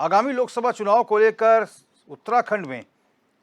आगामी लोकसभा चुनाव को लेकर उत्तराखंड में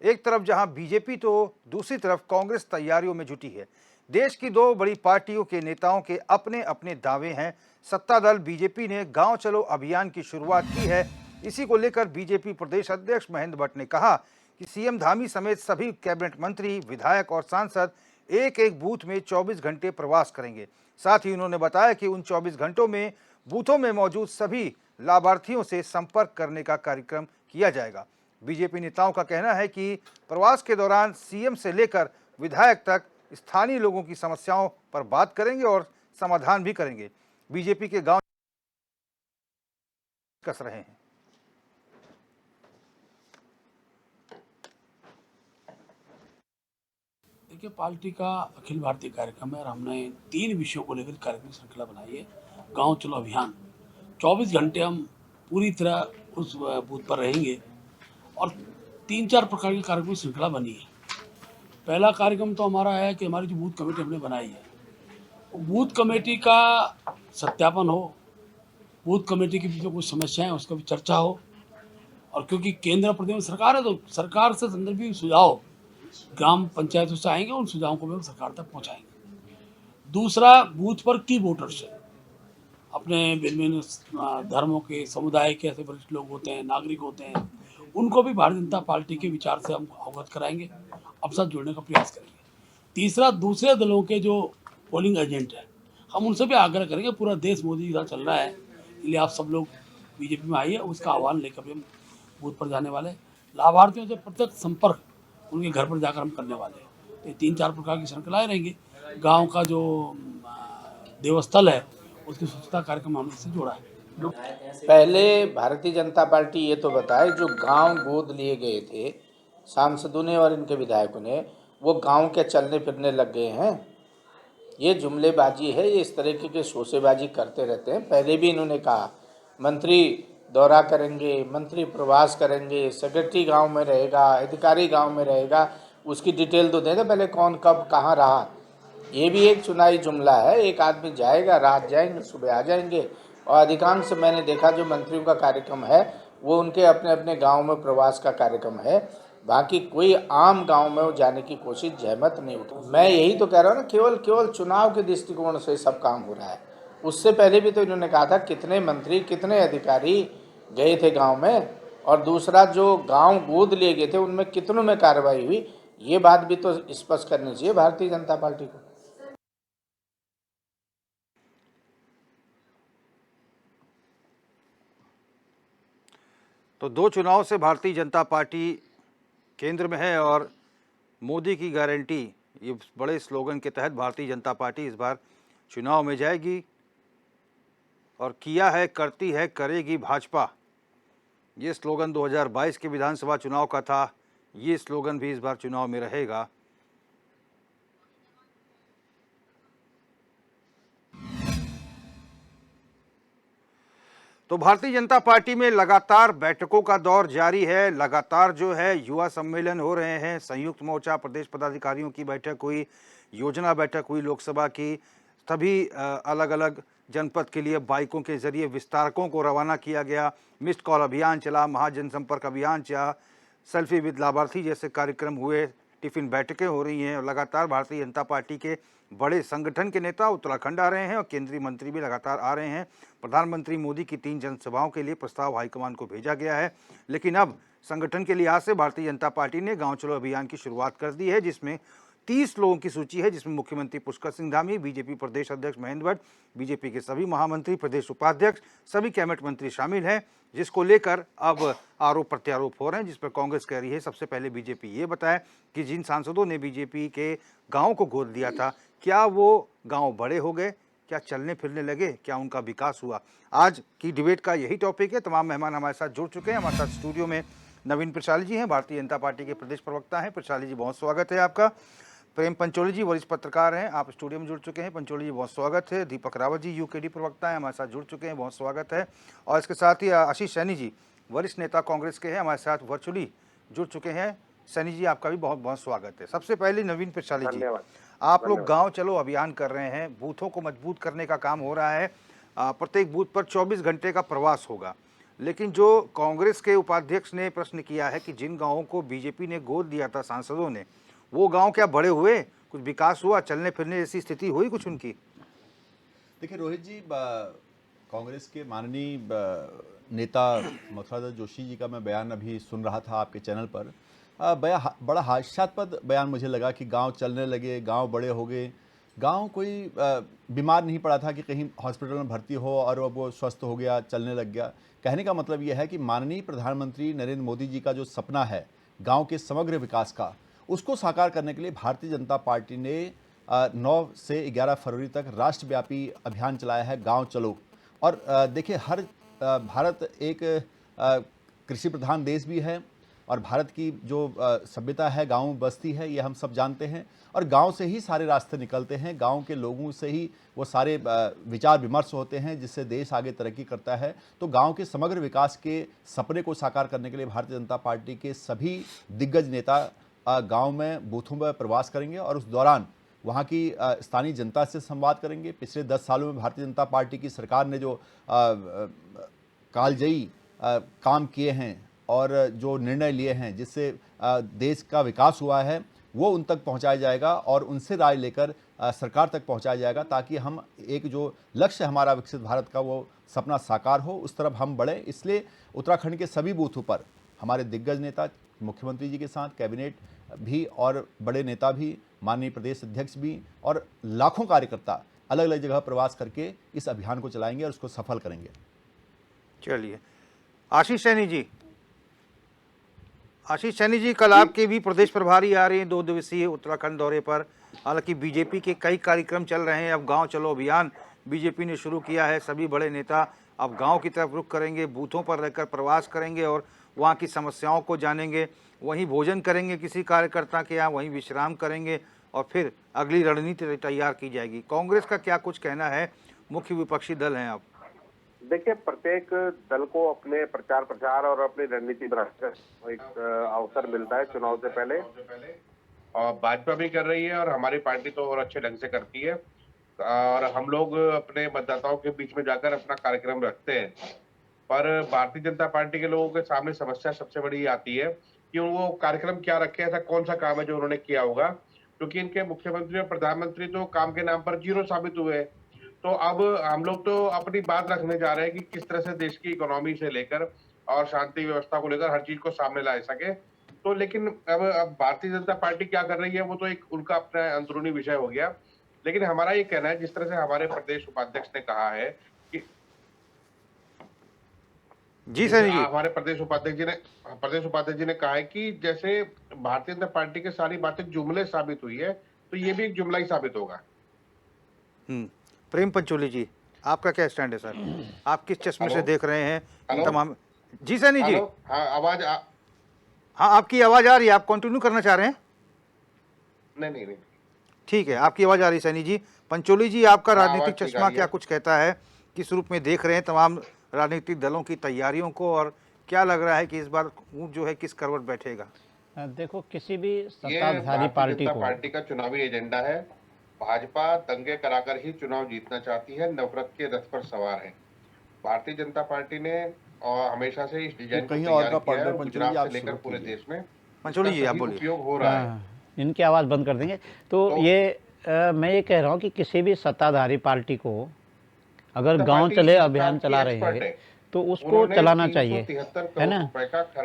एक तरफ जहां बीजेपी तो दूसरी तरफ कांग्रेस तैयारियों में जुटी है। देश की दो बड़ी पार्टियों के नेताओं के अपने अपने दावे हैं। सत्ता दल बीजेपी ने गांव चलो अभियान की शुरुआत की है। इसी को लेकर बीजेपी प्रदेश अध्यक्ष महेंद्र भट्ट ने कहा कि सीएम धामी समेत सभी कैबिनेट मंत्री, विधायक और सांसद एक एक बूथ में 24 घंटे प्रवास करेंगे। साथ ही उन्होंने बताया कि उन 24 घंटों में बूथों में मौजूद सभी लाभार्थियों से संपर्क करने का कार्यक्रम किया जाएगा। बीजेपी नेताओं का कहना है कि प्रवास के दौरान सीएम से लेकर विधायक तक स्थानीय लोगों की समस्याओं पर बात करेंगे और समाधान भी करेंगे। बीजेपी के गांव कस रहे हैं। देखिए, पार्टी का अखिल भारतीय कार्यक्रम है और हमने 3 विषयों को लेकर कार्यक्रम श्रृंखला बनाई है। गांव चलो अभियान, 24 घंटे हम पूरी तरह उस बूथ पर रहेंगे और 3-4 प्रकार की कार्यक्रम श्रृंखला बनी है। पहला कार्यक्रम तो हमारा है कि हमारी जो बूथ कमेटी हमने बनाई है, बूथ कमेटी का सत्यापन हो, बूथ कमेटी के बीच में कुछ समस्याएं उसका भी चर्चा हो, और क्योंकि केंद्र प्रदेश में सरकार है तो सरकार से संदर्भित सुझाव ग्राम पंचायतों से आएंगे, उन सुझावों को भी हम सरकार तक पहुंचाएंगे। दूसरा, बूथ पर की वोटर्स है, अपने विभिन्न धर्मों के, समुदाय के ऐसे वरिष्ठ लोग होते हैं, नागरिक होते हैं, उनको भी भारतीय जनता पार्टी के विचार से हम अवगत कराएंगे, अब साथ जुड़ने का प्रयास करेंगे। तीसरा, दूसरे दलों के जो पोलिंग एजेंट हैं, हम उनसे भी आग्रह करेंगे। पूरा देश मोदी जी का चल रहा है, इसलिए आप सब लोग बीजेपी में आइए, उसका आह्वान लेकर भी हम बूथ पर जाने वाले। लाभार्थियों से प्रत्यक्ष संपर्क उनके घर पर जाकर हम करने वाले हैं। तो 3-4 प्रकार की श्रृंखलाएँ रहेंगी। गांव का जो देवस्थल है उसकी स्वच्छता कार्यक्रम हमने इससे जोड़ा है। पहले भारतीय जनता पार्टी ये तो बताए, जो गांव गोद लिए गए थे सांसदों ने और इनके विधायकों ने, वो गांव के चलने फिरने लग गए हैं। ये जुमलेबाजी है, ये इस तरीके के शोसेबाजी करते रहते हैं। पहले भी इन्होंने कहा मंत्री दौरा करेंगे, मंत्री प्रवास करेंगे, सेक्रेटरी गांव में रहेगा, अधिकारी गांव में रहेगा, उसकी डिटेल तो दे दे पहले, कौन कब कहाँ रहा। ये भी एक चुनावी जुमला है। एक आदमी जाएगा, रात जाएंगे, सुबह आ जाएंगे। और अधिकांश मैंने देखा जो मंत्रियों का कार्यक्रम है वो उनके अपने अपने गांव में प्रवास का कार्यक्रम है। बाकी कोई आम गांव में वो जाने की कोशिश जहमत नहीं उठी। मैं यही तो कह रहा हूँ ना, केवल चुनाव के दृष्टिकोण से सब काम हो रहा है। उससे पहले भी तो इन्होंने कहा था कितने मंत्री, कितने अधिकारी गए थे गाँव में, और दूसरा जो गाँव गोद लिए गए थे उनमें कितनों में कार्रवाई हुई, ये बात भी तो स्पष्ट करनी चाहिए भारतीय जनता पार्टी को। तो 2 चुनाव से भारतीय जनता पार्टी केंद्र में है और मोदी की गारंटी, ये बड़े स्लोगन के तहत भारतीय जनता पार्टी इस बार चुनाव में जाएगी और किया है, करती है, करेगी भाजपा। ये स्लोगन 2022 के विधानसभा चुनाव का था, ये स्लोगन भी इस बार चुनाव में रहेगा। तो भारतीय जनता पार्टी में लगातार बैठकों का दौर जारी है। लगातार जो है युवा सम्मेलन हो रहे हैं, संयुक्त मोर्चा प्रदेश पदाधिकारियों की बैठक हुई, योजना बैठक हुई लोकसभा की, सभी अलग अलग जनपद के लिए बाइकों के जरिए विस्तारकों को रवाना किया गया, मिस्ड कॉल अभियान चला, महाजनसंपर्क अभियान चला, सेल्फी विद लाभार्थी जैसे कार्यक्रम हुए, टिफिन बैठकें हो रही हैं और लगातार भारतीय जनता पार्टी के बड़े संगठन के नेता उत्तराखंड आ रहे हैं और केंद्रीय मंत्री भी लगातार आ रहे हैं। प्रधानमंत्री मोदी की 3 जनसभाओं के लिए प्रस्ताव हाईकमान को भेजा गया है, लेकिन अब संगठन के लिहाज से भारतीय जनता पार्टी ने गांव चलो अभियान की शुरुआत कर दी है, जिसमें 30 लोगों की सूची है, जिसमें मुख्यमंत्री पुष्कर सिंह धामी, बीजेपी प्रदेश अध्यक्ष महेंद्र भट्ट, बीजेपी के सभी महामंत्री, प्रदेश उपाध्यक्ष, सभी कैबिनेट मंत्री शामिल हैं, जिसको लेकर अब आरोप प्रत्यारोप हो रहे हैं, जिस पर कांग्रेस कह रही है सबसे पहले बीजेपी ये बताए कि जिन सांसदों ने बीजेपी के गाँव को गोद लिया था, क्या वो गाँव बड़े हो गए, क्या चलने फिरने लगे, क्या उनका विकास हुआ। आज की डिबेट का यही टॉपिक है। तमाम मेहमान हमारे साथ जुड़ चुके हैं। हमारे साथ स्टूडियो में नवीन प्रशाली जी हैं, भारतीय जनता पार्टी के प्रदेश प्रवक्ता हैं। प्रशाली जी, बहुत स्वागत है आपका। प्रेम पंचोली जी वरिष्ठ पत्रकार हैं, आप स्टूडियो में जुड़ चुके हैं। पंचोली जी, बहुत स्वागत है। दीपक रावत जी यूकेडी प्रवक्ता हैं, हमारे साथ जुड़ चुके हैं, बहुत स्वागत है। और इसके साथ ही आशीष सैनी जी वरिष्ठ नेता कांग्रेस के हैं, हमारे साथ वर्चुअली जुड़ चुके हैं। सैनी जी, आपका भी बहुत बहुत स्वागत है। सबसे पहले नवीन प्रशाली जी, आप लोग गांव चलो अभियान कर रहे हैं, बूथों को मजबूत करने का काम हो रहा है, प्रत्येक बूथ पर 24 घंटे का प्रवास होगा, लेकिन जो कांग्रेस के उपाध्यक्ष ने प्रश्न किया है कि जिन गांवों को बीजेपी ने गोद दिया था सांसदों ने, वो गांव क्या बड़े हुए, कुछ विकास हुआ, चलने फिरने जैसी स्थिति हुई कुछ उनकी? देखिए रोहित जी, कांग्रेस के माननीय नेता मथुरादास जोशी जी का मैं बयान अभी सुन रहा था आपके चैनल पर। बड़ा हास्यास्पद बयान मुझे लगा कि गांव चलने लगे, गांव बड़े हो गए। गांव कोई बीमार नहीं पड़ा था कि कहीं हॉस्पिटल में भर्ती हो और अब वो स्वस्थ हो गया, चलने लग गया। कहने का मतलब यह है कि माननीय प्रधानमंत्री नरेंद्र मोदी जी का जो सपना है गांव के समग्र विकास का, उसको साकार करने के लिए भारतीय जनता पार्टी ने 9 से 11 फरवरी तक राष्ट्रव्यापी अभियान चलाया है, गांव चलो। और देखिए, भारत एक कृषि प्रधान देश भी है और भारत की जो सभ्यता है गांव बस्ती है, ये हम सब जानते हैं। और गांव से ही सारे रास्ते निकलते हैं, गांव के लोगों से ही वो सारे विचार विमर्श होते हैं जिससे देश आगे तरक्की करता है। तो गांव के समग्र विकास के सपने को साकार करने के लिए भारतीय जनता पार्टी के सभी दिग्गज नेता गांव में बूथों में प्रवास करेंगे और उस दौरान वहाँ की स्थानीय जनता से संवाद करेंगे। पिछले 10 सालों में भारतीय जनता पार्टी की सरकार ने जो कालजयी काम किए हैं और जो निर्णय लिए हैं जिससे देश का विकास हुआ है, वो उन तक पहुंचाया जाएगा और उनसे राय लेकर सरकार तक पहुंचाया जाएगा, ताकि हम एक जो लक्ष्य हमारा विकसित भारत का वो सपना साकार हो, उस तरफ हम बढ़ें। इसलिए उत्तराखंड के सभी बूथों पर हमारे दिग्गज नेता, मुख्यमंत्री जी के साथ कैबिनेट भी और बड़े नेता भी, माननीय प्रदेश अध्यक्ष भी और लाखों कार्यकर्ता अलग अलग जगह प्रवास करके इस अभियान को चलाएंगे और उसको सफल करेंगे। चलिए, आशीष सैनी जी, कल आपके भी प्रदेश प्रभारी आ रहे हैं 2 दिवसीय उत्तराखंड दौरे पर। हालांकि बीजेपी के कई कार्यक्रम चल रहे हैं। अब गांव चलो अभियान बीजेपी ने शुरू किया है। सभी बड़े नेता अब गांव की तरफ रुख करेंगे, बूथों पर रहकर प्रवास करेंगे और वहां की समस्याओं को जानेंगे, वहीं भोजन करेंगे किसी कार्यकर्ता के यहाँ, वहीं विश्राम करेंगे और फिर अगली रणनीति तैयार की जाएगी। कांग्रेस का क्या कुछ कहना है? मुख्य विपक्षी दल हैं आप। देखिए, प्रत्येक दल को अपने प्रचार प्रसार और अपनी रणनीति बनाकर एक अवसर मिलता है चुनाव से पहले, और भाजपा भी कर रही है और हमारी पार्टी तो और अच्छे ढंग से करती है। और हम लोग अपने मतदाताओं के बीच में जाकर अपना कार्यक्रम रखते हैं। पर भारतीय जनता पार्टी के लोगों के सामने समस्या सबसे बड़ी आती है कि वो कार्यक्रम क्या रखे, ऐसा कौन सा काम है जो उन्होंने किया होगा, क्योंकि इनके मुख्यमंत्री और प्रधानमंत्री तो काम के नाम पर जीरो साबित हुए। तो अब हम लोग तो अपनी बात रखने जा रहे हैं कि किस तरह से देश की इकोनॉमी से लेकर और शांति व्यवस्था को लेकर हर चीज को सामने ला सके। तो लेकिन अब भारतीय जनता पार्टी क्या कर रही है वो तो एक उनका अपना अंदरूनी विषय हो गया। लेकिन हमारा ये कहना है, जिस तरह से हमारे प्रदेश उपाध्यक्ष ने कहा है कि जी सैनी जी, हमारे प्रदेश उपाध्यक्ष जी ने कहा है कि जैसे भारतीय जनता पार्टी की सारी बातें जुमले साबित हुई है, तो ये भी एक जुमला ही साबित होगा। प्रेम पंचोली जी, आपका क्या स्टैंड है सर? आप किस चश्मे से देख रहे हैं इन तमाम? जी सैनी जी, हाँ, हाँ आपकी आवाज आ रही है। आप कंटिन्यू करना चाह रहे हैं? नहीं, ठीक है, आपकी आवाज आ रही है सैनी जी। पंचोली जी, आपका राजनीतिक आवाज ठीक चश्मा आ रही क्या है। कुछ कहता है? किस रूप में देख रहे हैं तमाम राजनीतिक दलों की तैयारियों को और क्या लग रहा है कि इस बार ऊँट जो है किस करवट बैठेगा? देखो, किसी भी ये सत्ताधारी भारतीय पार्टी जनता को पार्टी का चुनावी एजेंडा है। भाजपा दंगे कराकर ही चुनाव जीतना चाहती है, नफरत के रथ पर सवार है। भारतीय जनता पार्टी ने हमेशा से इस डिजाइन को कहीं तैयार और का किया है, पर्दा पंचोली जी, गुजरात आप से लेकर शुरू पूरे कीजिए। देश में पंचोली जी, इसका आप सही बोलिए। उपयोग हो रहा है। इनकी आवाज़ बंद कर देंगे। तो ये मैं ये कह रहा हूँ कि किसी भी सत्ताधारी पार्टी को अगर गांव चले अभियान चला रहे हैं तो उसको चलाना चाहिए, है ना।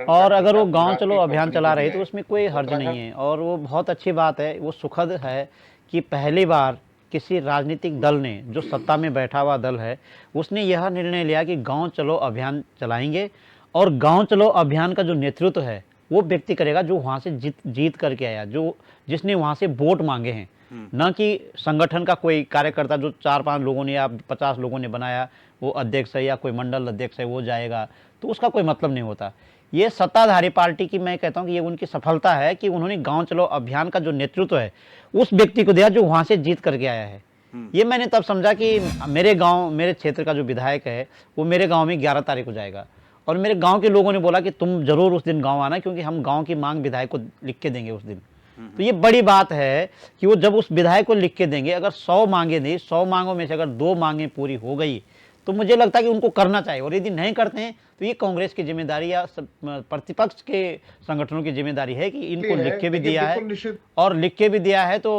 और अगर वो गांव चलो अभियान चला रहे हैं तो उसमें कोई हर्ज नहीं है और वो बहुत अच्छी बात है। वो सुखद है कि पहली बार किसी राजनीतिक दल ने, जो सत्ता में बैठा हुआ दल है, उसने यह निर्णय लिया कि गांव चलो अभियान चलाएंगे। और गांव चलो अभियान का जो नेतृत्व है वो व्यक्ति करेगा जो वहाँ से जीत करके आया, जो जिसने वहाँ से वोट मांगे हैं, न कि संगठन का कोई कार्यकर्ता जो 4-5 लोगों ने या 50 लोगों ने बनाया, वो अध्यक्ष है या कोई मंडल अध्यक्ष है वो जाएगा, तो उसका कोई मतलब नहीं होता। ये सत्ताधारी पार्टी की मैं कहता हूँ कि ये उनकी सफलता है कि उन्होंने गांव चलो अभियान का जो नेतृत्व है उस व्यक्ति को दिया जो वहाँ से जीत करके आया है। ये मैंने तब समझा कि मेरे गाँव, मेरे क्षेत्र का जो विधायक है वो मेरे गाँव में 11 तारीख को जाएगा और मेरे गाँव के लोगों ने बोला कि तुम जरूर उस दिन गाँव आना, क्योंकि हम गाँव की मांग विधायक को लिख के देंगे उस दिन। तो ये बड़ी बात है कि वो जब उस विधायक को लिख के देंगे, अगर 100 मांगे नहीं, 100 मांगों में से अगर 2 मांगे पूरी हो गई तो मुझे लगता है कि उनको करना चाहिए। और यदि नहीं करते हैं तो ये कांग्रेस की जिम्मेदारी या प्रतिपक्ष के संगठनों की जिम्मेदारी है कि इनको लिख के भी दिया है, और लिख के भी दिया है तो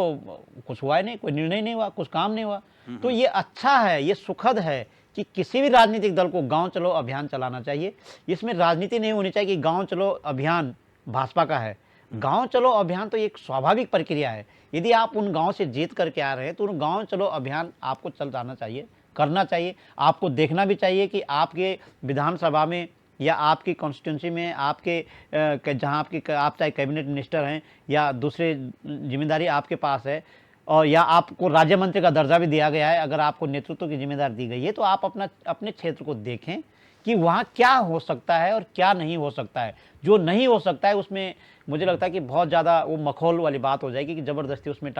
कुछ हुआ ही नहीं, कोई निर्णय नहीं हुआ, कुछ काम नहीं हुआ। तो ये अच्छा है, ये सुखद है कि किसी भी राजनीतिक दल को गांव चलो अभियान चलाना चाहिए। इसमें राजनीति नहीं होनी चाहिए कि गांव चलो अभियान भाजपा का है। गांव चलो अभियान तो एक स्वाभाविक प्रक्रिया है। यदि आप उन गांव से जीत करके आ रहे हैं तो उन गांव चलो अभियान आपको चलाना चाहिए, करना चाहिए। आपको देखना भी चाहिए कि आपके विधानसभा में या आपकी कॉन्स्टिट्यूंसी में आपके जहां आप चाहे कैबिनेट मिनिस्टर हैं या दूसरे जिम्मेदारी आपके पास है, और या आपको राज्य मंत्री का दर्जा भी दिया गया है, अगर आपको नेतृत्व की जिम्मेदारी दी गई है तो आप अपने क्षेत्र को देखें कि वहाँ क्या हो सकता है और क्या नहीं हो सकता है। जो नहीं हो सकता है उसमें मुझे लगता है कि बहुत ज़्यादा वो मखौल वाली बात हो जाएगी कि ज़बरदस्ती उसमें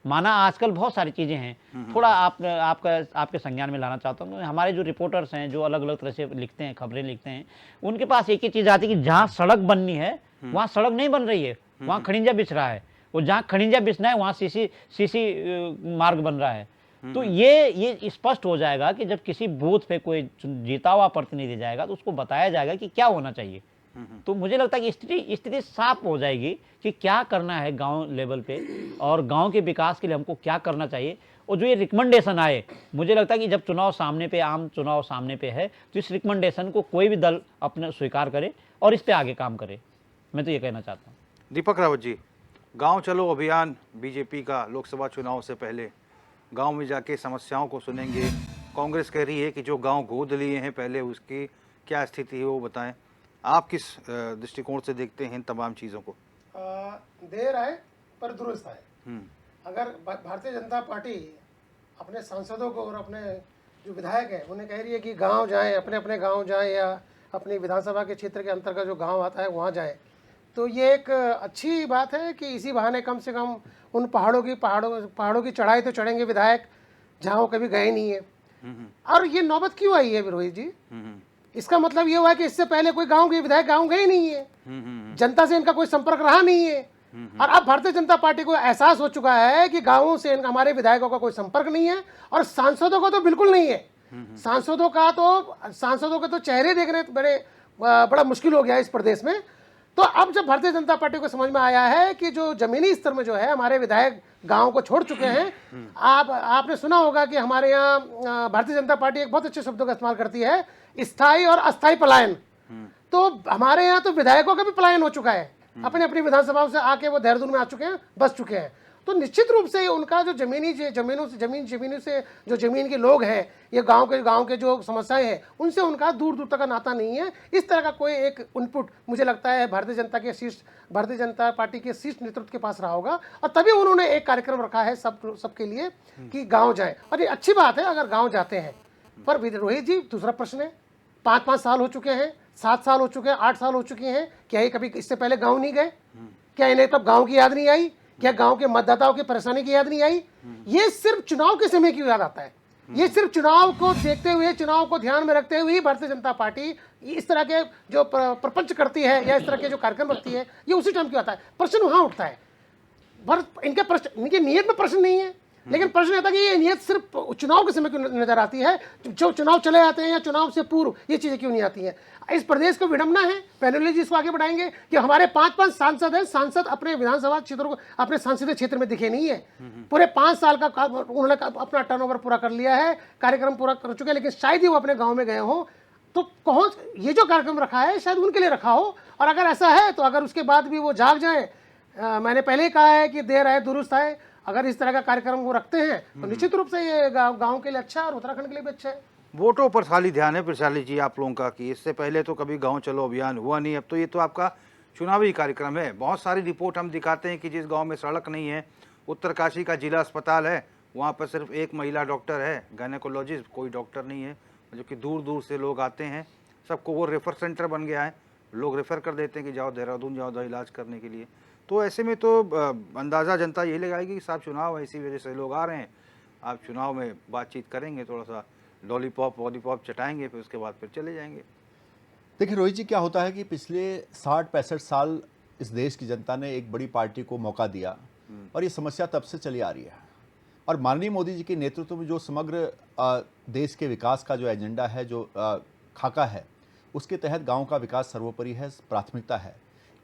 माना आजकल बहुत सारी चीज़ें हैं। थोड़ा आपके संज्ञान में लाना चाहता हूँ, हमारे जो रिपोर्टर्स हैं जो अलग अलग तरह से लिखते हैं, खबरें लिखते हैं, उनके पास एक ही चीज़ आती है कि जहाँ सड़क बननी है वहाँ सड़क नहीं बन रही है, वहाँ खड़िंजा बिछ रहा है, और जहाँ खड़िंजा बिछना है वहाँ सीसी मार्ग बन रहा है। तो ये स्पष्ट हो जाएगा कि जब किसी बूथ पे कोई जीता हुआ प्रतिनिधि जाएगा तो उसको बताया जाएगा कि क्या होना चाहिए। तो मुझे लगता है कि स्थिति साफ हो जाएगी कि क्या करना है गांव लेवल पे और गांव के विकास के लिए हमको क्या करना चाहिए। और जो ये रिकमेंडेशन आए, मुझे लगता है कि जब आम चुनाव सामने पे है तो इस रिकमेंडेशन को कोई भी दल अपने स्वीकार करे और इस पे आगे काम करे। मैं तो ये कहना चाहता हूँ। दीपक रावत जी, गांव चलो अभियान बीजेपी का लोकसभा चुनाव से पहले गांव में जाके समस्याओं को सुनेंगे। कांग्रेस कह रही है कि जो गांव गोद लिए हैं पहले उसकी क्या स्थिति है वो बताएं। आप किस दृष्टिकोण से देखते हैं इन तमाम चीज़ों को? देर आए पर दुरुस्त आए। अगर भारतीय जनता पार्टी अपने सांसदों को और अपने जो विधायक हैं उन्हें कह रही है कि गांव जाएं, अपने अपने गांव जाएं या अपनी विधानसभा के क्षेत्र के अंतर्गत जो गांव आता है वहां जाएं, तो ये एक अच्छी बात है कि इसी बहाने कम से कम उन पहाड़ों की चढ़ाई तो चढ़ेंगे विधायक जहाँ वो कभी गए नहीं है। और ये नौबत क्यों आई है रोहित जी? इसका मतलब ये हुआ है कि इससे पहले कोई विधायक गांव गए नहीं है, जनता से इनका कोई संपर्क रहा नहीं है। और अब भारतीय जनता पार्टी को एहसास हो चुका है कि गांवों से हमारे विधायकों का कोई संपर्क नहीं है, और सांसदों का तो बिल्कुल नहीं है। सांसदों के तो चेहरे देखने बड़ा मुश्किल हो गया है इस प्रदेश में। तो अब जब भारतीय जनता पार्टी को समझ में आया है कि जो जमीनी स्तर में जो है हमारे विधायक गांव को छोड़ चुके हैं। आपने सुना होगा कि हमारे यहाँ भारतीय जनता पार्टी एक बहुत अच्छे शब्दों का इस्तेमाल करती है, स्थायी और अस्थायी पलायन। तो हमारे यहाँ तो विधायकों का भी पलायन हो चुका है, अपनी अपनी विधानसभाओं से आके वो देहरादून में आ चुके हैं, बस चुके हैं। तो निश्चित रूप से उनका जो जमीन से जो जमीन के लोग हैं, ये गांव के जो समस्याएं हैं उनसे उनका दूर दूर तक का नाता नहीं है। इस तरह का कोई एक इनपुट मुझे लगता है भारतीय जनता पार्टी के शीर्ष नेतृत्व के पास रहा होगा, और तभी उन्होंने एक कार्यक्रम रखा है सबके लिए कि गाँव जाएं। और ये अच्छी बात है अगर गाँव जाते हैं। पर रोहित जी, दूसरा प्रश्न है, 5-5 साल हो चुके हैं, 7 साल हो चुके हैं, 8 साल हो चुके हैं, क्या ये कभी इससे पहले गाँव नहीं गए? क्या इन्हें तब गाँव की याद नहीं आई? क्या गांव के मतदाताओं की परेशानी की याद नहीं आई? ये सिर्फ चुनाव के समय की याद आता है। ये सिर्फ चुनाव को देखते हुए, चुनाव को ध्यान में रखते हुए भारतीय जनता पार्टी इस तरह के जो प्रपंच करती है या इस तरह के जो कार्यक्रम रखती है, ये उसी टाइम क्यों आता है? प्रश्न वहां उठता है। इनके नियत में प्रश्न नहीं है, लेकिन प्रश्न आता है कि ये नियत सिर्फ चुनाव के समय क्यों नजर आती है? जो चुनाव चले आते हैं या चुनाव से पूर्व ये चीजें क्यों नहीं आती हैं? इस प्रदेश को विडंबना है। पैनल जी इसको आगे बढ़ाएंगे कि हमारे 5-5 सांसद हैं, सांसद अपने विधानसभा क्षेत्रों को अपने संसदीय क्षेत्र में दिखे नहीं है। पूरे 5 साल का उन्होंने अपना टर्नओवर पूरा कर लिया है, कार्यक्रम पूरा कर चुके हैं, लेकिन शायद ही वो अपने गाँव में गए हों। तो कौन ये जो कार्यक्रम रखा है शायद उनके लिए रखा हो, और अगर ऐसा है तो अगर उसके बाद भी वो जाग जाए, मैंने पहले ही कहा है कि देर आए दुरुस्त आए। अगर इस तरह का कार्यक्रम वो रखते हैं तो निश्चित रूप से ये गांव के लिए अच्छा है और उत्तराखंड के लिए भी अच्छा है। वोटों पर खाली ध्यान है प्रशाली जी आप लोगों का कि इससे पहले तो कभी गांव चलो अभियान हुआ नहीं, अब तो ये तो आपका चुनावी कार्यक्रम है। बहुत सारी रिपोर्ट हम दिखाते हैं कि जिस गांव में सड़क नहीं है, उत्तरकाशी का जिला अस्पताल है, वहाँ पर सिर्फ एक महिला डॉक्टर है, गायनेकोलॉजिस्ट, कोई डॉक्टर नहीं है, जो कि दूर दूर से लोग आते हैं, सबको वो रेफर सेंटर बन गया है, लोग रेफ़र कर देते हैं कि जाओ देहरादून जाओ इलाज करने के लिए। तो ऐसे में तो अंदाज़ा जनता यही लगाएगी कि साहब चुनाव है, इसी वजह से लोग आ रहे हैं, आप चुनाव में बातचीत करेंगे, थोड़ा सा लॉलीपॉप चटाएंगे, फिर उसके बाद फिर चले जाएंगे। देखिए रोहित जी, क्या होता है कि पिछले 60-65 साल इस देश की जनता ने एक बड़ी पार्टी को मौका दिया और ये समस्या तब से चली आ रही है। और माननीय मोदी जी के नेतृत्व में जो समग्र देश के विकास का जो एजेंडा है, जो खाका है, उसके तहत गांव का विकास सर्वोपरि है, प्राथमिकता है।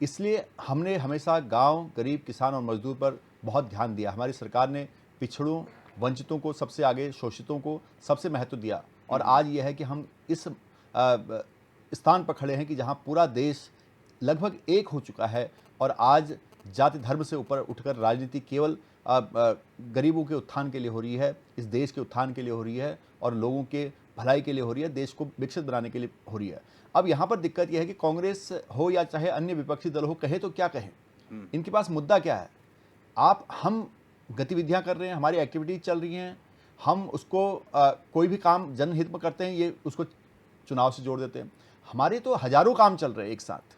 इसलिए हमने हमेशा गांव, गरीब, किसान और मजदूर पर बहुत ध्यान दिया। हमारी सरकार ने पिछड़ों, वंचितों को सबसे आगे, शोषितों को सबसे महत्व दिया। और आज यह है कि हम इस स्थान पर खड़े हैं कि जहां पूरा देश लगभग एक हो चुका है और आज जाति धर्म से ऊपर उठकर राजनीति केवल गरीबों के उत्थान के लिए हो रही है, इस देश के उत्थान के लिए हो रही है और लोगों के भलाई के लिए हो रही है, देश को विकसित बनाने के लिए हो रही है। अब यहाँ पर दिक्कत यह है कि कांग्रेस हो या चाहे अन्य विपक्षी दल हो, कहे तो क्या कहें, इनके पास मुद्दा क्या है। हम गतिविधियाँ कर रहे हैं, हमारी एक्टिविटीज चल रही हैं, हम उसको कोई भी काम जनहित में करते हैं, ये उसको चुनाव से जोड़ देते हैं। हमारे तो हजारों काम चल रहे हैं एक साथ,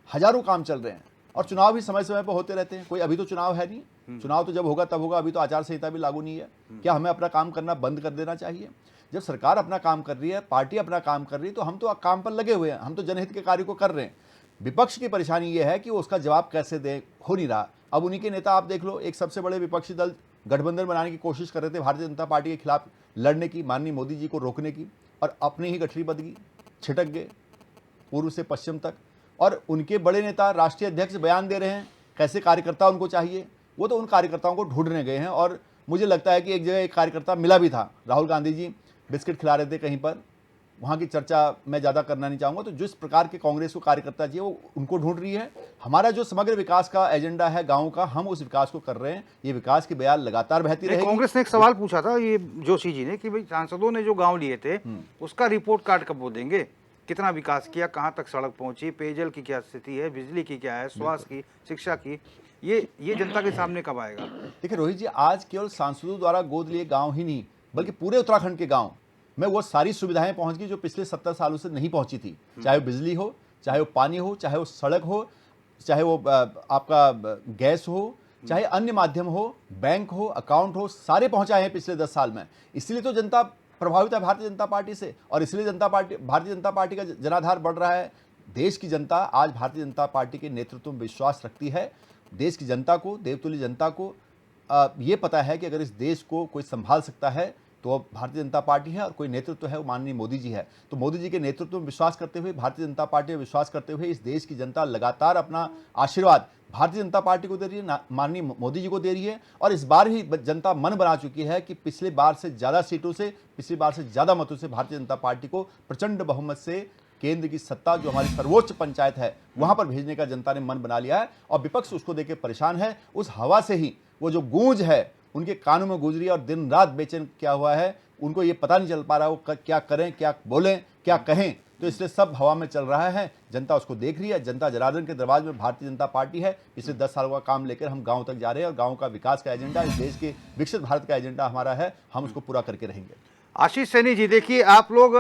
हजारों काम चल रहे हैं और चुनाव भी समय समय पर होते रहते हैं। कोई अभी तो चुनाव है नहीं, चुनाव तो जब होगा तब होगा, अभी तो आचार संहिता भी लागू नहीं है। क्या हमें अपना काम करना बंद कर देना चाहिए? जब सरकार अपना काम कर रही है, पार्टी अपना काम कर रही है, तो हम तो काम पर लगे हुए हैं, हम तो जनहित के कार्य को कर रहे हैं। विपक्ष की परेशानी यह है कि वो उसका जवाब कैसे दे, हो नहीं रहा। अब उन्हीं के नेता आप देख लो, एक सबसे बड़े विपक्षी दल गठबंधन बनाने की कोशिश कर रहे थे, भारतीय जनता पार्टी के खिलाफ लड़ने की, माननीय मोदी जी को रोकने की, और अपनी ही गठरी बदगी, छिटक गए पूर्व से पश्चिम तक। और उनके बड़े नेता, राष्ट्रीय अध्यक्ष बयान दे रहे हैं कैसे कार्यकर्ता उनको चाहिए, वो तो उन कार्यकर्ताओं को ढूंढने गए हैं। और मुझे लगता है कि एक जगह एक कार्यकर्ता मिला भी था, राहुल गांधी जी बिस्किट खिला रहे थे कहीं पर, वहाँ की चर्चा मैं ज़्यादा करना नहीं चाहूँगा। तो जिस प्रकार के कांग्रेस को कार्यकर्ता चाहिए वो उनको ढूंढ रही है। हमारा जो समग्र विकास का एजेंडा है गाँव का, हम उस विकास को कर रहे हैं। ये विकास की बयान लगातार बहती रहेगी। कांग्रेस ने एक सवाल पूछा था ये जोशी जी ने कि भाई सांसदों ने जो गाँव लिए थे उसका रिपोर्ट कार्ड कब वो देंगे, कितना विकास किया, कहाँ तक सड़क पहुंची, पेयजल की क्या स्थिति है, बिजली की क्या है, स्वास्थ्य की, शिक्षा की, ये जनता के सामने कब आएगा? देखिए रोहित जी, आज केवल सांसदों द्वारा गोद लिए गांव ही नहीं बल्कि पूरे उत्तराखंड के गांव में वो सारी सुविधाएं पहुंच गई जो पिछले 70 सालों से नहीं पहुंची थी। चाहे वो बिजली हो, चाहे वो पानी हो, चाहे वो सड़क हो, चाहे वो आपका गैस हो, चाहे अन्य माध्यम हो, बैंक हो, अकाउंट हो, सारे पहुंचाए हैं पिछले 10 साल में। इसलिए तो जनता प्रभावित है भारतीय जनता पार्टी से, और इसलिए भारतीय जनता पार्टी का जनाधार बढ़ रहा है। देश की जनता आज भारतीय जनता पार्टी के नेतृत्व में विश्वास रखती है। देश की जनता को, देवतुल्य जनता को ये पता है कि अगर इस देश को कोई संभाल सकता है तो अब भारतीय जनता पार्टी है, और कोई नेतृत्व है वो माननीय मोदी जी है। तो मोदी जी के नेतृत्व में विश्वास करते हुए, भारतीय जनता पार्टी में विश्वास करते हुए इस देश की जनता लगातार अपना आशीर्वाद भारतीय जनता पार्टी को दे रही है, माननीय मोदी जी को दे रही है। और इस बार भी जनता मन बना चुकी है कि पिछले बार से ज़्यादा सीटों से, पिछली बार से ज़्यादा मतों से भारतीय जनता पार्टी को प्रचंड बहुमत से केंद्र की सत्ता, जो हमारी सर्वोच्च पंचायत है, वहां पर भेजने का जनता ने मन बना लिया है। और विपक्ष उसको देकर परेशान है। उस हवा से ही वो जो गूंज है उनके कानों में गूंज रही है, और दिन रात बेचैन क्या हुआ है उनको ये पता नहीं चल पा रहा वो क्या करें, क्या बोलें, क्या कहें। तो इसलिए सब हवा में चल रहा है, जनता उसको देख रही है। जनता जनार्दन के दरबार में भारतीय जनता पार्टी है। पिछले 10 सालों का काम लेकर हम गांव तक जा रहे हैं, और गांव का विकास का एजेंडा, इस देश के विकसित भारत का एजेंडा हमारा है, हम उसको पूरा करके रहेंगे। आशीष सैनी जी, देखिए आप लोग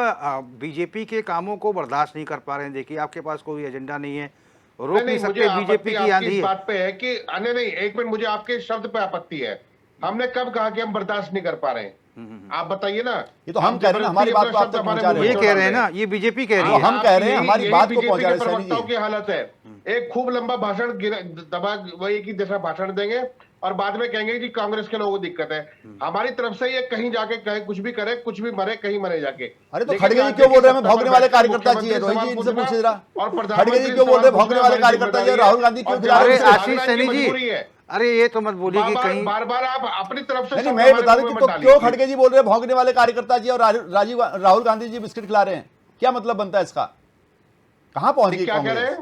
बीजेपी के कामों को बर्दाश्त नहीं कर पा रहे हैं। देखिए आपके पास कोई एजेंडा नहीं है, रोक नहीं सकते, बीजेपी की आंधी है। इस बात पे है कि नहीं, एक मिनट, मुझे आपके शब्द पे आपत्ति है। हमने कब कहा कि हम बर्दाश्त नहीं कर पा रहे हैं? आप बताइए ना। ये तो हम कह रहे हैं, हमारी बात को आप तक पहुंचा रहे हैं। ये कह रहे हैं ना, ये बीजेपी कह रही है। हम कह रहे हैं, हमारी बात को पहुंचा रहे हैं। प्रवक्ताओं की हालत है, एक खूब लंबा भाषण दबा वही की जैसा भाषण देंगे और बाद में कहेंगे कि कांग्रेस के लोगों को दिक्कत है। हमारी तरफ से ये कहीं जाके कहे, कुछ भी करे, कुछ भी मरे, कहीं मरे जाके। अरे तो खड़गे जी क्यों बोल रहे हैं भौंकने वाले कार्यकर्ता चाहिए? रोहित जी इनसे पूछे जरा, खड़गे जी क्यों बोल रहे हैं भौंकने वाले कार्यकर्ता चाहिए? राहुल गांधी क्यों खिला रहे हैं? आशीष सैनी जी, अरे ये तो मत बोलिए कि कहीं बार बार आप अपनी तरफ से। नहीं, मैं बता दूं कि क्यों खड़गे जी बोल रहे हैं भौंकने वाले कार्यकर्ता जी और राहुल गांधी जी बिस्किट खिला रहे हैं? क्या मतलब बनता है इसका? कहां पहुंच गई कांग्रेस?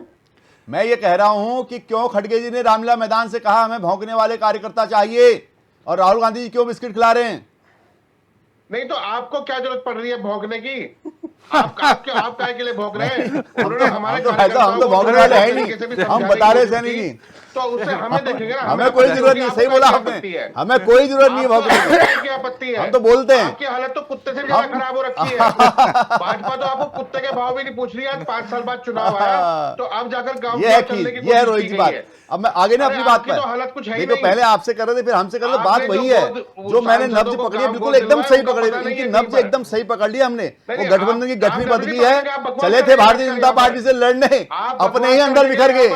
मैं ये कह रहा हूं कि क्यों खड़गे जी ने रामलीला मैदान से कहा हमें भौंकने वाले कार्यकर्ता चाहिए, और राहुल गांधी जी क्यों बिस्किट खिला रहे हैं? नहीं तो आपको क्या जरूरत पड़ रही है भौंकने की? आप काय के लिए भौंक रहे हैं? उन्होंने हमारे हम तो भौंकने वाले हैं नहीं, हम बता रहे सैनी जी। तो उससे हमें देखेंगे ना, हमें कोई जरूरत नहीं, सही बोला आपने, हमें कोई जरूरत नहीं भौंकने की। आपत्ति है, हम तो बोलते हैं। आपकी हालत तो कुत्ते से ज्यादा खराब हो रखी है। भाजपा तो आपको कुत्ते के भाव भी नहीं पूछ रही है। 5 साल बाद चुनाव आया तो अब जाकर गाँव चलने की ये है रोहित जी बात। अब मैं आगे ना अपनी बात पर, हालत कुछ है देखो पहले आपसे कर रहे थे, फिर हमसे कर रहे, बात वही है जो मैंने नब्ज पकड़ी है, बिल्कुल एकदम सही पकड़ी, इनकी नब्ज एकदम सही पकड़ ली हमने। वो गठबंधन की गठरी बदली है, चले थे भारतीय जनता पार्टी से लड़ने, अपने ही अंदर बिखर गए,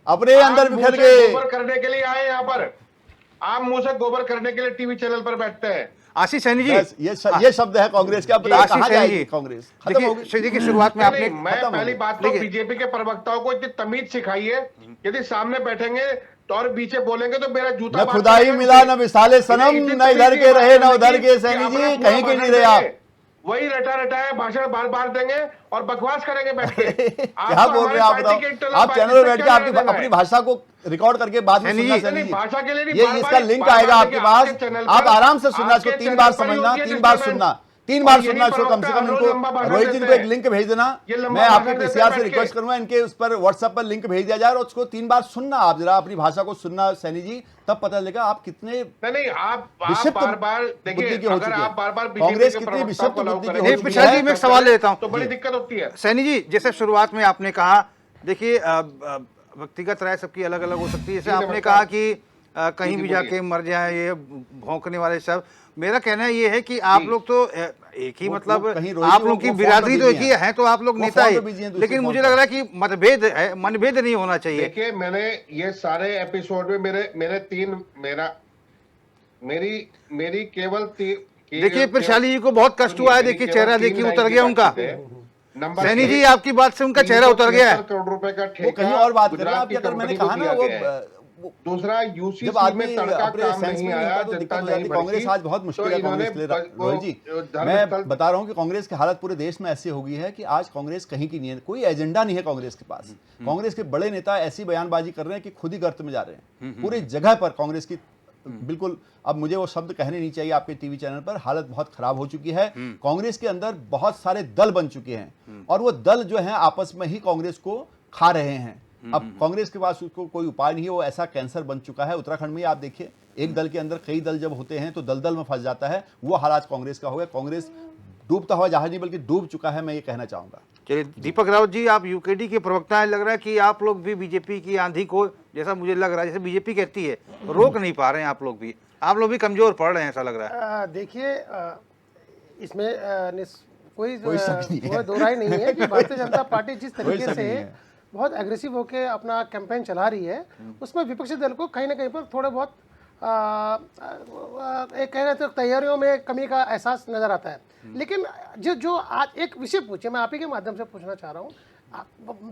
अपने ही अंदर बिखर गए। करने के लिए आए यहाँ पर, आप मुंह से गोबर करने के लिए टीवी चैनल पर बैठते हैं। आशीष सैनी जी, बस ये शब्द है कांग्रेस का। बताइए आशीष कहाँ सैनी जाएगी जी, कांग्रेस? खत्म हो गई। देखिए शुरुआत में आपने नहीं, मैं खत्म हो पहली गई। बात तो बीजेपी के प्रवक्ताओं को इतनी तमीज सिखाइए, यदि सामने बैठेंगे तो और पीछे बोलेंगे तो मेरा जूता न बात खुदाई करेंगे मिला उनसे। न विसाले सनम, इतनी न इधर तमीज के ये रहे बात न उधर करने के की सैनी कि अपना जी, पूरा कहीं के नहीं भाषण रहे आप। देंगे, वही रटा रटाया भाषण बार बार देंगे और बकवास करेंगे बैठ के। क्या बोल रहे हैं आप? बताओ, आप चैनल पर बैठ के आपकी अपनी भाषा को रिकॉर्ड करके बाद में सैनी सुनना। जी, सैनी जी, भाषा के लिए नहीं, ये बार-बार इसका लिंक बार-बार आएगा आपके देखिए, पास, आपके चैनल आप पर- आराम से सुनना इसको, आपके 3 चैनल बार पर ही समझना, होती है 3 बार डिस्टर्बेंस। सुनना, 3 बार और सुनना यही इसको कम से प्रवक्ता कम। रोज लंबा इनको भाषण रोहित जी देते को एक हैं। लिंक भेज देना। ये लंबा मैं आपके भाषण देते पीसीआर हैं से बैठ के। रिक्वेस्ट करूंगा इनके उस पर व्हाट्सएप पर लिंक भेज दिया जाए और उसको 3 बार सुनना। आप जरा अपनी भाषा को सुनना सैनी जी, तब पता लगेगा आप कितने नहीं, आप विक्षिप्त बार बार बुद्धि देखिए, के हो अगर चुके हैं। आप बार बार कांग्रेस कितनी विक्षिप्त बुद्धि की हो नहीं, चुकी पिछला है। जी मैं एक सवाल लेता हूं तो बड़ी जी। दिक्कत होती है। सैनी जी, जैसे शुरुआत में आपने कहा, देखिए व्यक्तिगत राय सबकी अलग अलग हो सकती है। जैसे जी, आपने नमस्कार। कहा कि कहीं जी, भी बोलिए। जाके मर जाए ये भौंकने वाले सब। मेरा कहना ये है कि आप जी। लोग तो एक ही वो मतलब कहीं रोहित आप जी, लोग की वो बिरादरी फोन तो पे एक ही बिजी है, तो आप लोग वो नेता फोन ही, पे बिजी हैं, दूसरी लेकिन फोन मुझे पे। लग रहा है कि मतभेद है, मनभेद नहीं होना चाहिए। देखिए, मैंने ये सारे एपिसोड में मेरे तीन मेरी केवल देखिए प्रशाली जी को बहुत कष्ट हुआ है, देखिए चेहरा देखिए उतर गया उनका। नंबर सैनी जी, आपकी बात से उनका चेहरा उतर गया है। करोड़ रुपए का वो ठेका कहीं और बात कर रहे हैं गुजरात आप। की अगर मैंने कंपनी को कहा ना दिया वो गया है। दूसरा यूसीसी जब आदमी में तड़का अपने काम सेंस नहीं में नहीं आया, होता तो जनता दिक्कत हो नहीं जाती है। कांग्रेस बरसी, आज बहुत मुश्किल तो है इन्होंने कांग्रेस के लिए। रोहित जी, धर्म मैं स्थल- बता रहा हूँ कि कांग्रेस की हालत पूरे देश में ऐसी हो गई है कि आज कांग्रेस कहीं की नहीं है, कोई एजेंडा नहीं है कांग्रेस के पास। कांग्रेस के बड़े नेता ऐसी बयानबाजी कर रहे हैं कि खुद ही गर्त में जा रहे हैं। पूरी जगह पर कांग्रेस की बिल्कुल, अब मुझे वो शब्द कहने नहीं चाहिए आपके टीवी चैनल पर, हालत बहुत खराब हो चुकी है। कांग्रेस के अंदर बहुत सारे दल बन चुके हैं और वो दल जो है आपस में ही कांग्रेस को खा रहे हैं। अब कांग्रेस के पास उसको कोई उपाय नहीं है, वो ऐसा कैंसर बन चुका है। उत्तराखंड में आप देखिए, एक दल के अंदर कई दल जब होते हैं तो दलदल में फंस जाता है। वो हालात कांग्रेस का हो गया। कांग्रेस डूबता हुआ जहाज नहीं बल्कि डूब चुका है, मैं ये कहना चाहूंगा। चलिए दीपक रावत जी, आप यूकेडी के प्रवक्ता हैं, लग रहा है कि आप लोग भी बीजेपी की आंधी को, जैसा मुझे लग रहा है, जैसे बीजेपी कहती है, रोक नहीं पा रहे हैं आप लोग भी कमजोर पड़ रहे हैं, ऐसा लग रहा है। देखिए, इसमें कोई शक नहीं है। कोई दो राय नहीं है कि भारतीय जनता पार्टी जिस कोई तरीके शक से नहीं है। बहुत एग्रेसिव होकर अपना कैंपेन चला रही है, उसमें विपक्षी दल को कहीं ना कहीं पर थोड़े बहुत एक कह रहे थे तैयारियों में कमी का एहसास नजर आता है। लेकिन जो आज एक विषय पूछे, मैं आप ही के माध्यम से पूछना चाह रहा हूँ,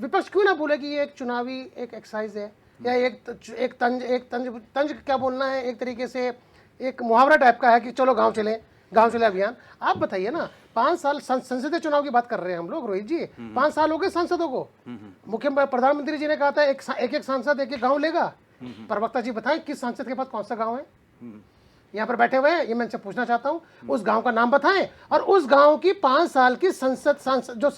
विपक्ष क्यों ना बोले कि ये एक चुनावी एक एक्सरसाइज है, या एक तंज क्या बोलना है, एक तरीके से एक मुहावरा टाइप का है कि चलो गांव चले अभियान। आप बताइए ना, 5 साल संसदीय चुनाव की बात कर रहे हैं हम लोग, रोहित जी, 5 साल हो गए सांसदों को। प्रधानमंत्री जी ने कहा था एक सांसद एक गांव लेगा। प्रवक्ता जी बताएं किस सांसद के पास कौन सा गांव है? यहाँ पर बैठे हुए हैं, ये मैं इनसे पूछना चाहता हूँ, उस गांव का नाम बताएं और उस गांव की 5 साल की जो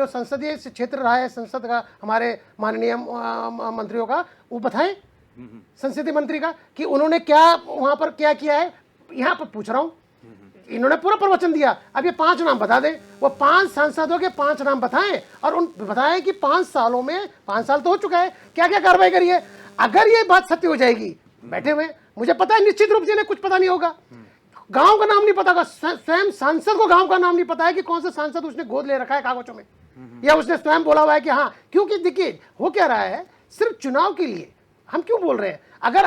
संसदीय क्षेत्र रहा है संसद का, हमारे माननीय मंत्रियों का, वो बताएं संसदीय मंत्री का कि उन्होंने क्या वहां पर क्या किया है। यहाँ पर पूछ रहा हूँ, इन्होंने पूरा प्रवचन दिया, अब ये 5 नाम बता दें, वो 5 सांसदों के 5 नाम बताएं और उन बताएं कि 5 सालों में, 5 साल तो हो चुका है, क्या क्या कार्रवाई करी है। अगर ये बात सत्य हो जाएगी, बैठे हुए मुझे पता है निश्चित रूप से इन्हें कुछ पता नहीं होगा, गांव का नाम नहीं पता होगा, स्वयं सांसद को गांव का नाम नहीं पता है कि कौन सा सांसद उसने गोद ले रखा है कागजों में, या उसने स्वयं बोला हुआ है कि हाँ। क्योंकि देखिए हो क्या रहा है, सिर्फ चुनाव के लिए हम क्यों बोल रहे हैं। अगर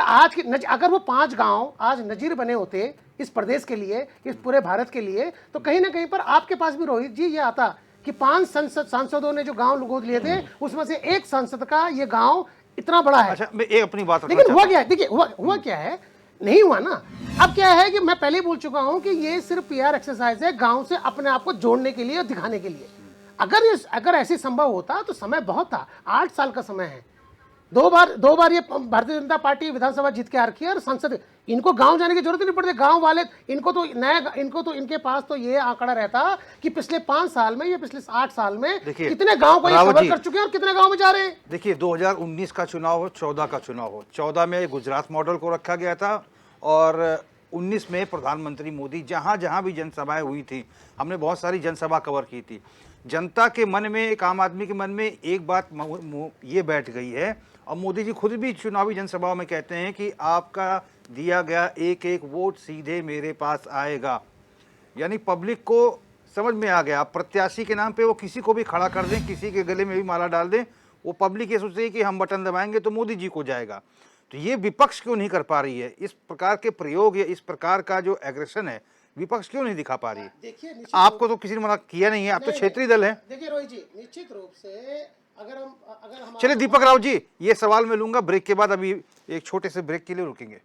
अगर वो 5 गांव आज नजीर बने होते इस प्रदेश के लिए, इस पूरे भारत के लिए, तो कहीं ना कहीं पर आपके पास भी रोहित जी ये आता कि 5 सांसदों ने जो गांव गोद लिए थे, उसमें से एक सांसद का ये गांव इतना बड़ा है। अच्छा, मैं एक अपनी बात रखना लेकिन हुआ चाहता क्या है, देखिए हुआ क्या है, नहीं हुआ ना। अब क्या है कि मैं पहले ही बोल चुका हूं कि ये सिर्फ पीआर एक्सरसाइज है, गांव से अपने आप को जोड़ने के लिए और दिखाने के लिए। अगर ऐसे संभव होता तो समय बहुत था, 8 साल का समय है। 2 बार ये भारतीय जनता पार्टी विधानसभा जीत के आ रखी है और संसद, इनको गांव जाने की जरूरत नहीं पड़ती। गांव वाले इनको तो इनके पास तो ये आंकड़ा रहता कि पिछले 5 साल में, ये पिछले 8 साल में देखिए, कितने गांव को ये रावत कवर जी, कर चुके हैं और कितने गांव में जा रहे हैं। देखिए 2019 का चुनाव हो, 14 का चुनाव हो, 14 में गुजरात मॉडल को रखा गया था और 19 में प्रधानमंत्री मोदी, जहां जहां भी जनसभाएं हुई थी, हमने बहुत सारी जनसभा कवर की थी। जनता के मन में, एक आम आदमी के मन में एक बात ये बैठ गई है, और मोदी जी खुद भी चुनावी जनसभाओं में कहते हैं कि आपका दिया गया एक एक वोट सीधे मेरे पास आएगा। यानी पब्लिक को समझ में आ गया, प्रत्याशी के नाम पे वो किसी को भी खड़ा कर दें, किसी के गले में भी माला डाल दें, वो पब्लिक ये सोचती है कि हम बटन दबाएंगे तो मोदी जी को जाएगा। तो ये विपक्ष क्यों नहीं कर पा रही है? इस प्रकार के प्रयोग या इस प्रकार का जो एग्रेशन है विपक्ष क्यों नहीं दिखा पा रही है? देखिए आपको तो किसी ने मना किया नहीं है, आप तो क्षेत्रीय दल है। देखिए रोहित जी, निश्चित रूप से अगर हम चलिए दीपक राव जी, ये सवाल मैं लूंगा ब्रेक के बाद, अभी एक छोटे से ब्रेक के लिए रुकेंगे।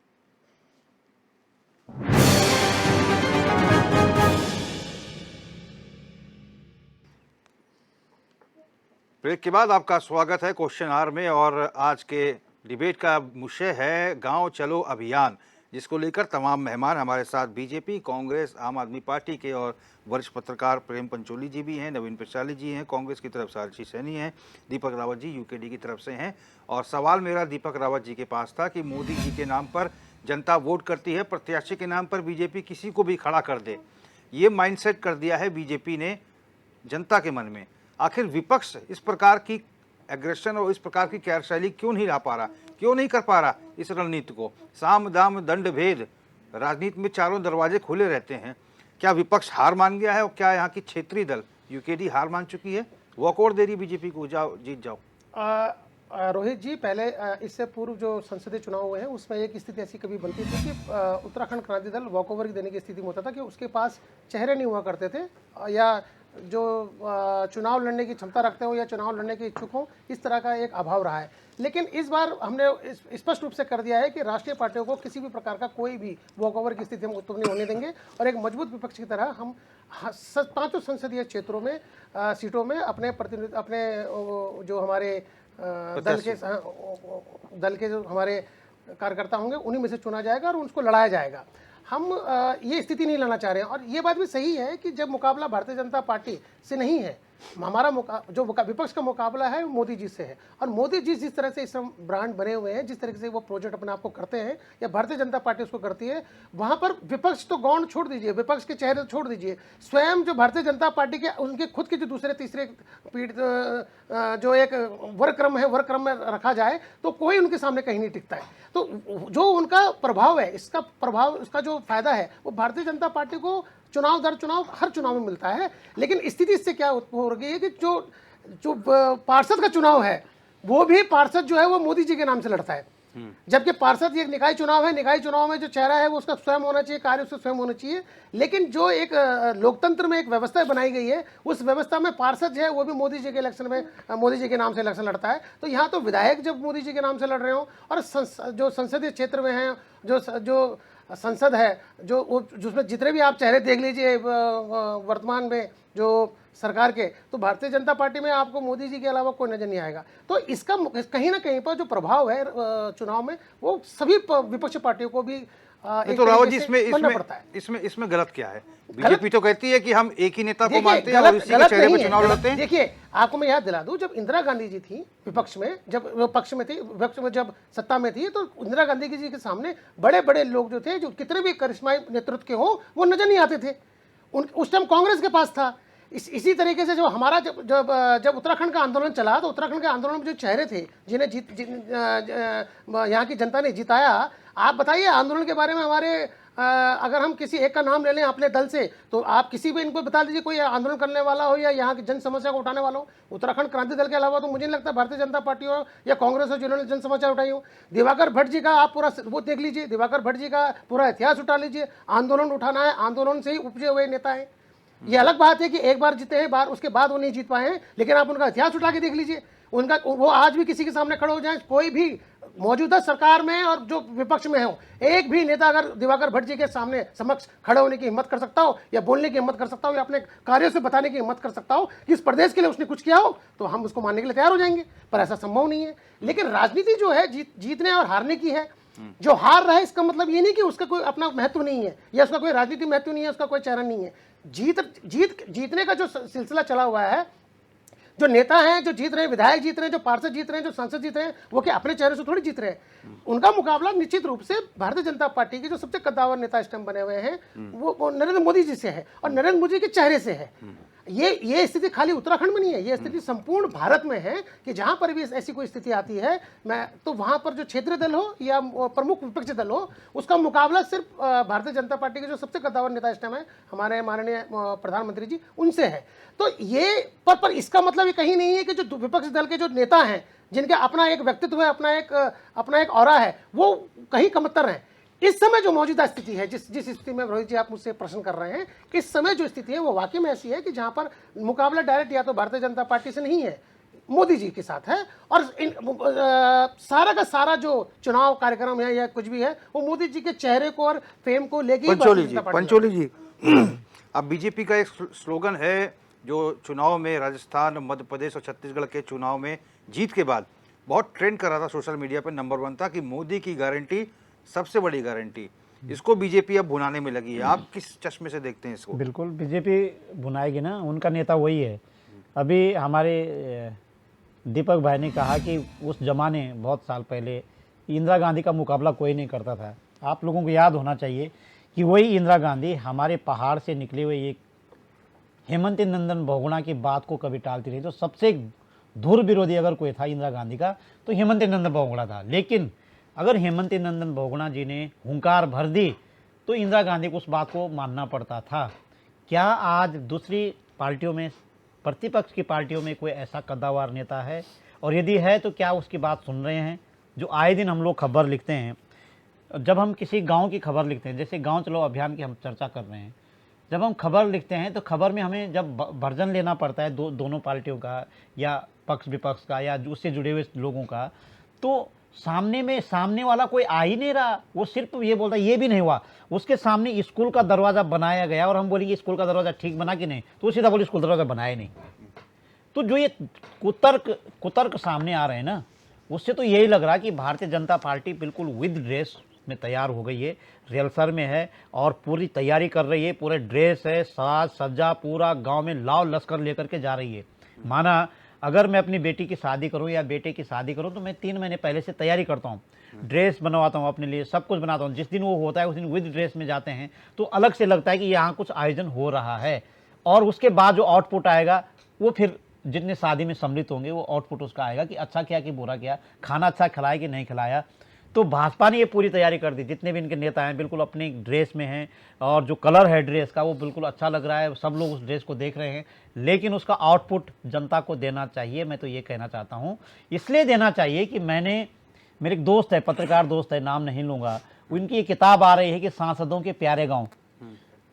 ब्रेक के बाद आपका स्वागत है क्वेश्चन आवर में, और आज के डिबेट का विषय है गांव चलो अभियान, जिसको लेकर तमाम मेहमान हमारे साथ बीजेपी, कांग्रेस, आम आदमी पार्टी के और वरिष्ठ पत्रकार प्रेम पंचोली जी भी हैं, नवीन प्रशाली जी हैं, कांग्रेस की तरफ से आरसी सैनी हैं, दीपक रावत जी यूकेडी की तरफ से हैं। और सवाल मेरा दीपक रावत जी के पास था कि मोदी जी के नाम पर जनता वोट करती है, प्रत्याशी के नाम पर बीजेपी किसी को भी खड़ा कर दे, ये माइंडसेट कर दिया है बीजेपी ने जनता के मन में। आखिर विपक्ष इस प्रकार की एग्रेशन और इस प्रकार की कार्यशैली क्यों नहीं ला पा रहा, क्यों नहीं कर पा रहा इस रणनीति को? साम दाम दंड भेद, राजनीति में चारों दरवाजे खुले रहते हैं। क्या विपक्ष हार मान गया है और क्या यहाँ की क्षेत्रीय दल यूकेडी हार मान चुकी है, वॉकआउट दे रही बीजेपी को, जाओ जीत जाओ? रोहित जी, पहले इससे पूर्व जो संसदीय चुनाव हुए हैं उसमें एक स्थिति ऐसी कभी बनती थी कि उत्तराखंड क्रांति दल वॉकओवर देने की स्थिति में होता था कि उसके पास चेहरे नहीं हुआ करते थे, या जो चुनाव लड़ने की क्षमता रखते हो या चुनाव लड़ने के इच्छुक हो, इस तरह का एक अभाव रहा है। लेकिन इस बार हमने स्पष्ट रूप से कर दिया है कि राष्ट्रीय पार्टियों को किसी भी प्रकार का कोई भी वॉकओवर की स्थिति हम उत्पन्न नहीं होने देंगे, और एक मजबूत विपक्ष की तरह हम पांचों संसदीय क्षेत्रों में सीटों में अपने प्रतिनिधि, अपने जो हमारे दल के जो हमारे कार्यकर्ता होंगे उन्हीं में से चुना जाएगा और उनको लड़ाया जाएगा। हम ये स्थिति नहीं लाना चाह रहे हैं, और ये बात भी सही है कि जब मुकाबला भारतीय जनता पार्टी से नहीं है, हमारा जो विपक्ष का मुकाबला है वो मोदी जी से है। और मोदी जी जिस तरह से इस ब्रांड बने हुए हैं, जिस तरह से वो प्रोजेक्ट अपने आप को करते हैं या भारतीय जनता पार्टी उसको करती है, वहाँ पर विपक्ष तो गौण छोड़ दीजिए, विपक्ष के चेहरे छोड़ दीजिए, स्वयं जो भारतीय जनता पार्टी के उनके खुद के जो दूसरे तीसरे पीढ़ी जो एक वर्ग क्रम है, वर्ग क्रम में रखा जाए तो कोई उनके सामने कहीं नहीं टिकता है। तो जो उनका प्रभाव है, इसका जो फायदा है वो भारतीय जनता पार्टी को चुनाव दर चुनाव हर चुनाव में मिलता है। लेकिन स्थिति इससे क्या हो रही है कि जो पार्षद का चुनाव है, वो भी पार्षद जो है वो मोदी जी के नाम से लड़ता है, जबकि पार्षद एक निकाय चुनाव है, निकाय चुनाव में जो चेहरा है वो उसका स्वयं होना चाहिए, कार्य उसका स्वयं होना चाहिए। लेकिन जो एक लोकतंत्र में एक व्यवस्था बनाई गई है, उस व्यवस्था में पार्षद जो है वो भी मोदी जी के इलेक्शन में मोदी जी के नाम से इलेक्शन लड़ता है। तो यहाँ तो विधायक जब मोदी जी के नाम से लड़ रहे हो, और जो संसदीय क्षेत्र में हैं, जो संसद है, जिसमें जितने भी आप चेहरे देख लीजिए वर्तमान में जो सरकार के, तो भारतीय जनता पार्टी में आपको मोदी जी के अलावा कोई नजर नहीं आएगा। तो इसका कहीं ना कहीं पर जो प्रभाव है चुनाव में, वो सभी विपक्षी पार्टियों को भी तो रावत जी इसमें गलत क्या है? बीजेपी तो कहती है कि हम एक ही नेता को मानते हैं और उसी के चेहरे पर चुनाव लड़ते हैं। देखिए, आपको मैं याद दिला दूं, जब इंदिरा गांधी जी थी विपक्ष में, जब सत्ता में थी, तो इंदिरा गांधी जी के सामने बड़े बड़े लोग जो थे, जो कितने भी करिश्माई नेतृत्व के हो, वो नजर नहीं आते थे। उस टाइम कांग्रेस के पास था। इसी तरीके से जो हमारा जब उत्तराखंड का आंदोलन चला, तो उत्तराखंड के आंदोलन में जो चेहरे थे जिन्हें यहाँ की जनता ने जिताया, आप बताइए आंदोलन के बारे में हमारे अगर हम किसी एक का नाम ले लें अपने दल से, तो आप किसी भी इनको बता दीजिए कोई आंदोलन करने वाला हो या यहाँ की जन समस्या को उठाने वाला हो। उत्तराखंड क्रांति दल के अलावा तो मुझे नहीं लगता भारतीय जनता पार्टी हो या कांग्रेस हो जिन्होंने जन समस्या उठाई हो। दिवाकर भट्ट जी का आप पूरा वो देख लीजिए, दिवाकर भट्ट जी का पूरा इतिहास उठा लीजिए। आंदोलन उठाना है, आंदोलन से ही उपजे हुए नेता है। ये अलग बात है कि एक बार जीते हैं, बार उसके बाद वो नहीं जीत पाए हैं, लेकिन आप उनका इतिहास उठा के देख लीजिए। वो आज भी किसी के सामने खड़े हो जाए, कोई भी मौजूदा सरकार में और जो विपक्ष में हो, एक भी नेता अगर दिवाकर भट्ट जी के सामने समक्ष खड़े होने की हिम्मत कर सकता हो, या बोलने की हिम्मत कर सकता हो, या अपने कार्यों से बताने की हिम्मत कर सकता हो कि इस प्रदेश के लिए उसने कुछ किया हो, तो हम उसको मानने के लिए तैयार हो जाएंगे। पर ऐसा संभव नहीं है। लेकिन राजनीति जो है जीतने और हारने की है। जो हार रहा है इसका मतलब ये नहीं कि उसका कोई अपना महत्व नहीं है या उसका कोई राजनीतिक महत्व नहीं है, उसका कोई चेहरा नहीं है। जीतने का जो सिलसिला चला हुआ है, जो नेता हैं जो जीत रहे हैं, विधायक जीत रहे हैं, जो पार्षद जीत रहे हैं, जो सांसद जीत रहे हैं, वो क्या अपने चेहरे से थोड़ी जीत रहे हैं। उनका मुकाबला निश्चित रूप से भारतीय जनता पार्टी के जो सबसे कद्दावर नेता इस टाइम बने हुए हैं वो नरेंद्र मोदी जी से है और नरेंद्र मोदी के चेहरे से है। ये स्थिति खाली उत्तराखंड में नहीं है, ये स्थिति संपूर्ण भारत में है कि जहां पर भी ऐसी कोई स्थिति आती है तो वहां पर जो क्षेत्रीय दल हो या प्रमुख विपक्षी दल हो, उसका मुकाबला सिर्फ भारतीय जनता पार्टी के जो सबसे कद्दावर नेता इस टाइम है हमारे माननीय प्रधानमंत्री जी, उनसे है। तो ये पर इसका मतलब ये कहीं नहीं है कि जो विपक्षी दल के जो नेता हैं, जिनका अपना एक व्यक्तित्व है, अपना एक ऑरा है, वो कहीं कमतर हैं। इस समय जो मौजूदा स्थिति है, जिस स्थिति में रोहित जी आप मुझसे प्रश्न कर रहे हैं, इस समय जो स्थिति है वो वाकई में ऐसी है कि जहां पर मुकाबला डायरेक्ट या तो भारतीय जनता पार्टी से नहीं है, मोदी जी के साथ है, और सारा का सारा जो चुनाव कार्यक्रम है या कुछ भी है वो मोदी जी के चेहरे को और फेम को लेके पंचोली जी अब बीजेपी का एक स्लोगन है जो चुनाव में राजस्थान, मध्य प्रदेश और छत्तीसगढ़ के चुनाव में जीत के बाद बहुत ट्रेंड कर रहा था, सोशल मीडिया पर नंबर 1 था कि मोदी की गारंटी सबसे बड़ी गारंटी। इसको बीजेपी अब भुनाने में लगी है, आप किस चश्मे से देखते हैं इसको? बिल्कुल बीजेपी भुनाएगी ना, उनका नेता वही है। अभी हमारे दीपक भाई ने कहा कि उस जमाने बहुत साल पहले इंदिरा गांधी का मुकाबला कोई नहीं करता था। आप लोगों को याद होना चाहिए कि वही इंदिरा गांधी हमारे पहाड़ से निकले हुए एक हेमंत नंदन बहुगुणा की बात को कभी टालती रही। तो सबसे धुर विरोधी अगर कोई था इंदिरा गांधी का तो हेमंत नंदन बहुगुणा था। लेकिन अगर हेमंत नंदन बहुगुणा जी ने हुंकार भर दी तो इंदिरा गांधी को उस बात को मानना पड़ता था। क्या आज दूसरी पार्टियों में, प्रतिपक्ष की पार्टियों में कोई ऐसा कद्दावर नेता है? और यदि है तो क्या उसकी बात सुन रहे हैं? जो आए दिन हम लोग खबर लिखते हैं, जब हम किसी गांव की खबर लिखते हैं, जैसे गांव चलो अभियान की हम चर्चा कर रहे हैं, जब हम खबर लिखते हैं तो खबर में हमें जब वर्जन लेना पड़ता है दोनों पार्टियों का या पक्ष विपक्ष का या उससे जुड़े हुए लोगों का, तो सामने वाला कोई आ ही नहीं रहा। वो सिर्फ ये बोलता है ये भी नहीं हुआ, उसके सामने स्कूल का दरवाज़ा बनाया गया और हम बोलेंगे स्कूल का दरवाज़ा ठीक बना कि नहीं, तो सीधा बोले स्कूल दरवाज़ा बनाया नहीं। तो जो ये कुतर्क सामने आ रहे हैं ना, उससे तो यही लग रहा है कि भारतीय जनता पार्टी बिल्कुल विद ड्रेस में तैयार हो गई है, रिहर्सल में है और पूरी तैयारी कर रही है। पूरे ड्रेस है, साज सज्जा, पूरा गांव में लाव लश्कर लेकर के जा रही है। माना अगर मैं अपनी बेटी की शादी करूं या बेटे की शादी करूं तो मैं 3 महीने पहले से तैयारी करता हूं, ड्रेस बनवाता हूं अपने लिए, सब कुछ बनाता हूं। जिस दिन वो होता है उस दिन विद ड्रेस में जाते हैं तो अलग से लगता है कि यहाँ कुछ आयोजन हो रहा है। और उसके बाद जो आउटपुट आएगा वो फिर जितने शादी में सम्मिलित होंगे वो आउटपुट उसका आएगा कि अच्छा किया कि बुरा किया, खाना अच्छा खिलाया कि नहीं खिलाया। तो भाजपा ने ये पूरी तैयारी कर दी, जितने भी इनके नेता हैं बिल्कुल अपनी ड्रेस में हैं और जो कलर है ड्रेस का वो बिल्कुल अच्छा लग रहा है, सब लोग उस ड्रेस को देख रहे हैं। लेकिन उसका आउटपुट जनता को देना चाहिए। मैं तो ये कहना चाहता हूँ, इसलिए देना चाहिए कि मेरे एक दोस्त है, पत्रकार दोस्त है, नाम नहीं लूँगा, उनकी ये किताब आ रही है कि सांसदों के प्यारे गाँव।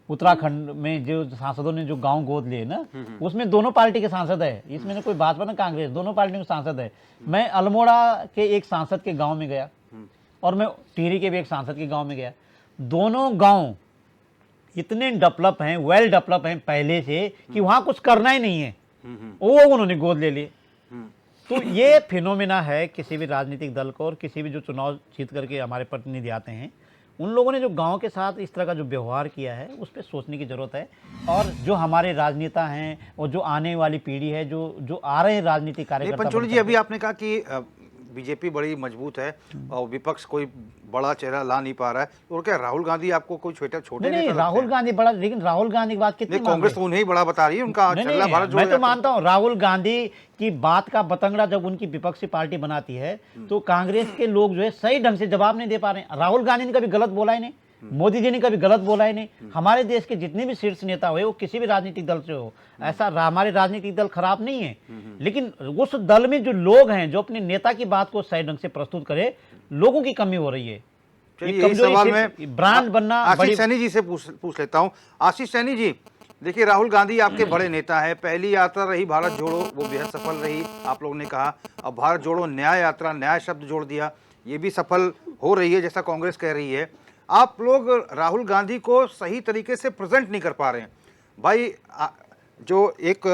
उत्तराखंड में जो सांसदों ने जो गांव गोद लिए ना, उसमें दोनों पार्टी के सांसद है, इसमें ना कोई भाजपा ना कांग्रेस, दोनों पार्टियों के सांसद है। मैं अल्मोड़ा के एक सांसद के गांव में गया और मैं टिहरी के भी एक सांसद के गांव में गया। दोनों गांव इतने डेवलप हैं, वेल डेवलप हैं पहले से कि वहां कुछ करना ही नहीं है, वो उन्होंने गोद ले लिए। तो ये फिनोमेना है किसी भी राजनीतिक दल को और किसी भी जो चुनाव जीत करके हमारे प्रतिनिधि आते हैं, उन लोगों ने जो गांव के साथ इस तरह का जो व्यवहार किया है उस पर सोचने की जरूरत है। और जो हमारे राजनेता हैं और जो आने वाली पीढ़ी है, जो आ रहे हैं राजनीतिक कार्यकर्ता। पंचोली जी, अभी आपने कहा कि बीजेपी बड़ी मजबूत है और विपक्ष कोई बड़ा चेहरा ला नहीं पा रहा है, और क्या राहुल गांधी आपको कोई छोटे नहीं, राहुल गांधी बड़ा, लेकिन राहुल गांधी की बात कितनी कांग्रेस तो उन्हें बड़ा बता रही है, उनका चेहरा भारत जोड़ो। मैं तो मानता हूँ राहुल गांधी की बात का बतंगड़ा जब उनकी विपक्षी पार्टी बनाती है तो कांग्रेस के लोग जो है सही ढंग से जवाब नहीं दे पा रहे हैं। राहुल गांधी ने कभी गलत बोला ही नहीं, मोदी जी ने कभी गलत बोला ही नहीं। हमारे देश के जितने भी शीर्ष नेता हुए वो किसी भी राजनीतिक दल से हो, ऐसा हमारे राजनीतिक दल खराब नहीं है, लेकिन उस दल में जो लोग हैं जो अपने नेता की बात को सही ढंग से प्रस्तुत करे, लोगों की कमी हो रही है। यही सवाल मैं ब्रांड बनना। आशीष सैनी जी से पूछ लेता हूँ। आशीष सैनी जी, देखिए राहुल गांधी आपके बड़े नेता है, पहली यात्रा रही भारत जोड़ो, वो बेहद सफल रही, आप लोगों ने कहा। अब भारत जोड़ो न्याय यात्रा, न्याय शब्द जोड़ दिया, ये भी सफल हो रही है जैसा कांग्रेस कह रही है। आप लोग राहुल गांधी को सही तरीके से प्रेजेंट नहीं कर पा रहे हैं। भाई जो एक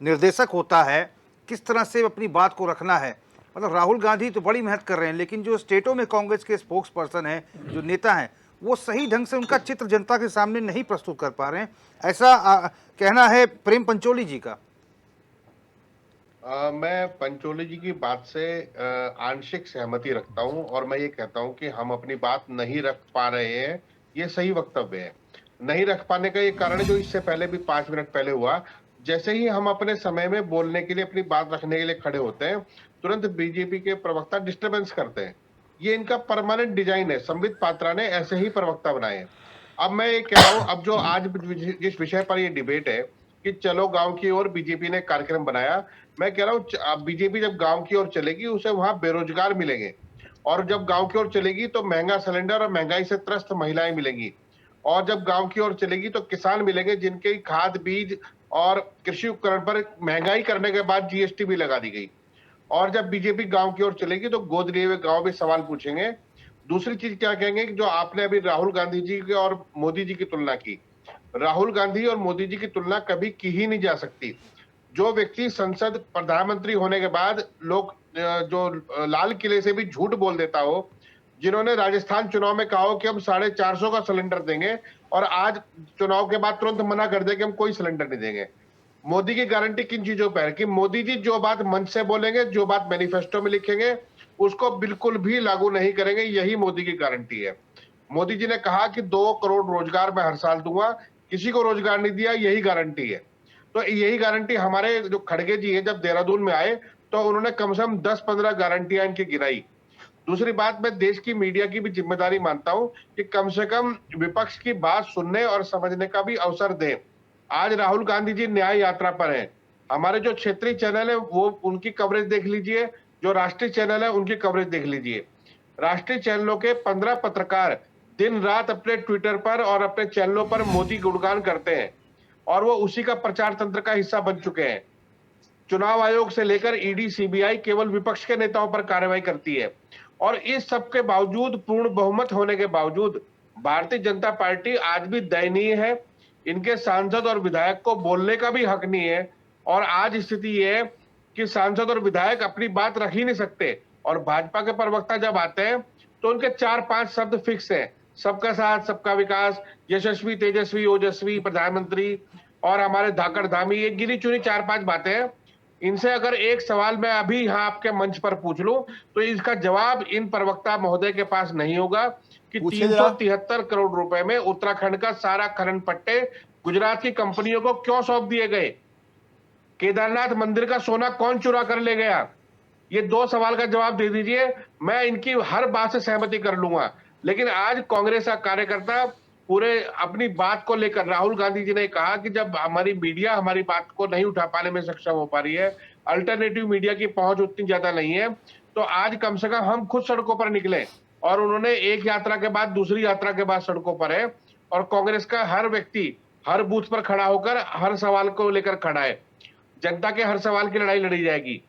निर्देशक होता है किस तरह से अपनी बात को रखना है, मतलब राहुल गांधी तो बड़ी मेहनत कर रहे हैं, लेकिन जो स्टेटों में कांग्रेस के स्पोक्स पर्सन हैं, जो नेता हैं, वो सही ढंग से उनका चित्र जनता के सामने नहीं प्रस्तुत कर पा रहे हैं, ऐसा कहना है प्रेम पंचोली जी का। मैं पंचोली जी की बात से आंशिक सहमति रखता हूं और मैं ये कहता हूं कि हम अपनी बात नहीं रख पा रहे हैं, ये सही वक्तव्य है। नहीं रख पाने का ये कारण है जो इससे पहले भी 5 मिनट पहले हुआ, जैसे ही हम अपने समय में बोलने के लिए, अपनी बात रखने के लिए खड़े होते हैं, तुरंत बीजेपी के प्रवक्ता डिस्टर्बेंस करते हैं। ये इनका परमानेंट डिजाइन है। संबित पात्रा ने ऐसे ही प्रवक्ता बनाए हैं। अब मैं ये कह रहा हूं, अब जो आज जिस विषय पर ये डिबेट है कि चलो गांव की ओर, बीजेपी ने कार्यक्रम बनाया, मैं कह रहा हूं बीजेपी जब गांव की ओर चलेगी उसे वहां बेरोजगार मिलेंगे, और जब गांव की ओर चलेगी तो महंगा सिलेंडर और महंगाई से त्रस्त महिलाएं मिलेंगी, और जब गांव की ओर चलेगी तो किसान मिलेंगे जिनके खाद बीज और कृषि उपकरण पर महंगाई करने के बाद जीएसटी भी लगा दी गई। और जब बीजेपी गांव की ओर चलेगी तो गोद लिए हुए गांव भी सवाल पूछेंगे। दूसरी चीज क्या कहेंगे कि जो आपने अभी राहुल गांधी जी की और मोदी जी की तुलना की, राहुल गांधी और मोदी जी की तुलना कभी की ही नहीं जा सकती। जो व्यक्ति संसद प्रधानमंत्री होने के बाद लोग जो लाल किले से भी झूठ बोल देता हो, जिन्होंने राजस्थान चुनाव में कहा हो कि हम 450 का सिलेंडर देंगे और आज चुनाव के बाद तुरंत मना कर दे कि हम कोई सिलेंडर नहीं देंगे। मोदी की गारंटी किन चीजों पर है कि मोदी जी जो बात मंच से बोलेंगे, जो बात मैनिफेस्टो में लिखेंगे, उसको बिल्कुल भी लागू नहीं करेंगे। यही मोदी की गारंटी है। मोदी जी ने कहा कि 2 करोड़ रोजगार मैं हर साल दूंगा, किसी को रोजगार नहीं दिया, यही गारंटी है। तो यही गारंटी हमारे जो खड़गे जी है, जब देहरादून में आए तो उन्होंने कम से कम 10-15 गारंटियां इनकी गिनाई। दूसरी बात, मैं देश की मीडिया की भी जिम्मेदारी मानता हूं कि कम से कम विपक्ष की बात सुनने और समझने का भी अवसर दें। आज राहुल गांधी जी न्याय यात्रा पर हैं। हमारे जो क्षेत्रीय चैनल है वो उनकी कवरेज देख लीजिए, जो राष्ट्रीय चैनल है उनकी कवरेज देख लीजिए। राष्ट्रीय चैनलों के 15 पत्रकार दिन रात अपने ट्विटर पर और अपने चैनलों पर मोदी गुणगान करते हैं, और वो उसी का प्रचार तंत्र का हिस्सा बन चुके हैं। चुनाव आयोग से लेकर ईडी, सीबीआई केवल विपक्ष के नेताओं पर कार्रवाई करती है, और इस सब के बावजूद, पूर्ण बहुमत होने के बावजूद, भारतीय जनता पार्टी आज भी दयनीय है। इनके सांसद और विधायक को बोलने का भी हक नहीं है, और आज स्थिति ये है कि सांसद और विधायक अपनी बात रख ही नहीं सकते। और भाजपा के प्रवक्ता जब आते हैं तो उनके 4-5 शब्द फिक्स हैं: सबका साथ, सबका विकास, यशस्वी, तेजस्वी, ओजस्वी, प्रधानमंत्री, और हमारे धाकड़ धामी। ये गिनी चुनी 4-5 बातें हैं। इनसे अगर एक सवाल मैं अभी यहाँ आपके मंच पर पूछ लूं तो इसका जवाब इन प्रवक्ता महोदय के पास नहीं होगा कि 373 करोड़ रुपए में उत्तराखंड का सारा खनन पट्टे गुजरात की कंपनियों को क्यों सौंप दिए गए? केदारनाथ मंदिर का सोना कौन चुरा कर ले गया? ये 2 सवाल का जवाब दे दीजिए, मैं इनकी हर बात से सहमति कर लूंगा। लेकिन आज कांग्रेस का कार्यकर्ता पूरे अपनी बात को लेकर, राहुल गांधी जी ने कहा कि जब हमारी मीडिया हमारी बात को नहीं उठा पाने में सक्षम हो पा रही है, अल्टरनेटिव मीडिया की पहुंच उतनी ज्यादा नहीं है, तो आज कम से कम हम खुद सड़कों पर निकले। और उन्होंने एक यात्रा के बाद दूसरी यात्रा के बाद सड़कों पर है, और कांग्रेस का हर व्यक्ति हर बूथ पर खड़ा होकर हर सवाल को लेकर खड़ा है। जनता के हर सवाल की लड़ाई लड़ी जाएगी।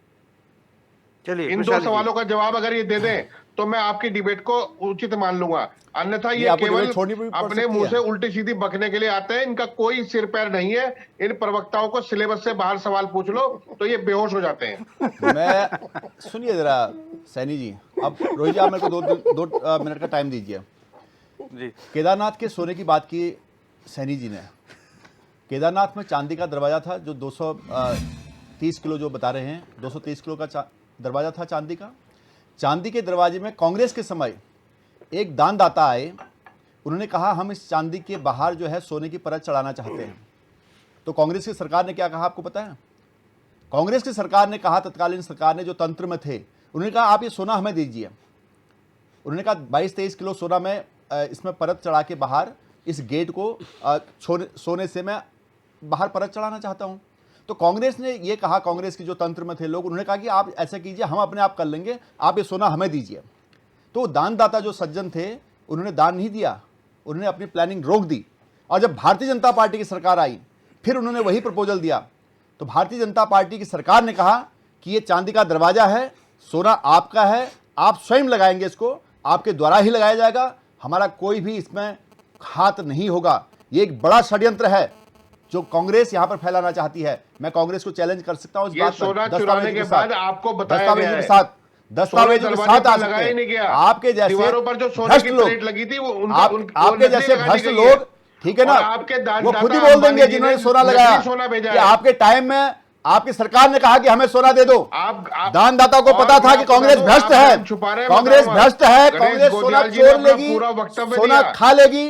चलिए, इन 2 सवालों का जवाब अगर ये दे दें तो मैं आपकी डिबेट को उचित मान लूंगा, अन्यथा ये केवल अपने मुंह से उल्टी सीधी बकने के लिए आते हैं। इनका कोई सिर पैर नहीं है। इन प्रवक्ताओं को सिलेबस से बाहर सवाल पूछ लो तो ये बेहोश हो जाते हैं। मैं सुनिए जरा सैनी जी, अब रोहित जी आप मेरे को दो मिनट का टाइम दीजिए जी। केदारनाथ के सोने की बात की सैनी जी ने। केदारनाथ में चांदी का दरवाजा था जो 230 किलो जो बता रहे हैं, 230 किलो का दरवाजा था चांदी का। चांदी के दरवाजे में कांग्रेस के समय एक दानदाता आए, उन्होंने कहा हम इस चांदी के बाहर जो है सोने की परत चढ़ाना चाहते हैं। तो कांग्रेस की सरकार ने क्या कहा आपको पता है? कांग्रेस की सरकार ने कहा, तत्कालीन सरकार ने जो तंत्र में थे, उन्होंने कहा आप ये सोना हमें दीजिए। उन्होंने कहा 22-23 किलो सोना मैं इसमें परत चढ़ा के बाहर इस गेट को सोने से मैं बाहर परत चढ़ाना चाहता हूं। तो कांग्रेस ने ये कहा, कांग्रेस की जो तंत्र में थे लोग, उन्होंने कहा कि आप ऐसा कीजिए, हम अपने आप कर लेंगे, आप ये सोना हमें दीजिए। तो दानदाता जो सज्जन थे उन्होंने दान नहीं दिया, उन्होंने अपनी प्लानिंग रोक दी। और जब भारतीय जनता पार्टी की सरकार आई फिर उन्होंने वही प्रपोजल दिया। तो भारतीय जनता पार्टी की सरकार ने कहा कि ये चांदी का दरवाजा है, सोना आपका है, आप स्वयं लगाएंगे, इसको आपके द्वारा ही लगाया जाएगा, हमारा कोई भी इसमें हाथ नहीं होगा। ये एक बड़ा षड्यंत्र है जो कांग्रेस यहां पर फैलाना चाहती है। मैं कांग्रेस को चैलेंज कर सकता हूं इस बात पर, सोना चुराने के बाद आपको बताया गया है, दस्तावेजों के साथ आ सकते हैं। आपके जैसे भ्रष्ट लोग, लगी थी आपके जैसे भ्रष्ट लोग, ठीक है ना, वो खुद ही बोल देंगे जिन्होंने सोना लगाया कि आपके टाइम में आपकी सरकार ने कहा कि हमें सोना दे दो। दानदाता को पता था कि कांग्रेस भ्रष्ट है, कांग्रेस भ्रष्ट है, कांग्रेस सोना चोर लेगी, सोना खा लेगी,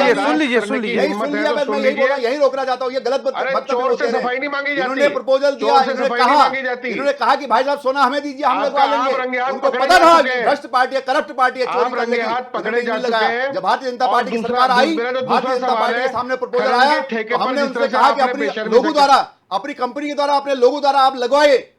यही सुन लिया, मैं यही बोला, यही रोकना चाहता हूँ। ये गलत चोर से सफाई नहीं मांगी जाती। इन्होंने प्रपोजल दिया, इन्होंने कहा कि भाई साहब सोना हमें दीजिए, हम लगवा लेंगे। उनको पता था कि भ्रष्ट पार्टी है, करप्ट पार्टी है, चोरी करने की, पकड़े जा चुके हैं। जब भारतीय जनता पार्टी की सरकार आई, भारतीय जनता पार्टी के सामने प्रपोजल आया, तो हमने उनसे कहा कि अपने लोगों द्वारा, अपनी कंपनी के द्वारा, अपने लोगों द्वारा आप लगवाए,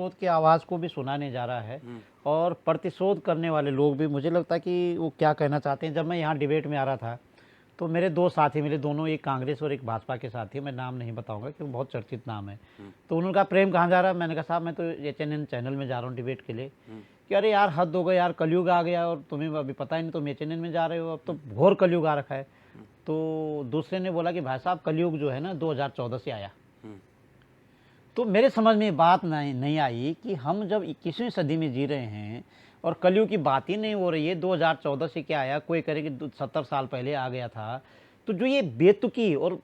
प्रतिशोध की आवाज़ को भी सुना नहीं जा रहा है। और प्रतिशोध करने वाले लोग भी, मुझे लगता है कि वो क्या कहना चाहते हैं। जब मैं यहाँ डिबेट में आ रहा था तो मेरे दो साथी मिले, दोनों एक कांग्रेस और एक भाजपा के साथी, मैं नाम नहीं बताऊंगा क्योंकि बहुत चर्चित नाम है। तो उन्होंने कहा प्रेम कहाँ जा रहा है? मैंने कहा साहब मैं तो HNN चैनल में जा रहा हूँ डिबेट के लिए। कि अरे यार हद हो गई यार, कलयुग आ गया और तुम्हें अभी पता ही नहीं, तो मेचेनन में जा रहे हो, अब तो घोर कलयुग आ रखा है। तो दूसरे ने बोला कि भाई साहब कलयुग जो है ना 2014 से आया। तो मेरे समझ में बात नहीं आई कि हम जब 21वीं सदी में जी रहे हैं और कलयुग की बात ही नहीं हो रही है, 2014 से क्या आया, कोई करे कि 70 साल पहले आ गया था। तो जो ये बेतुकी और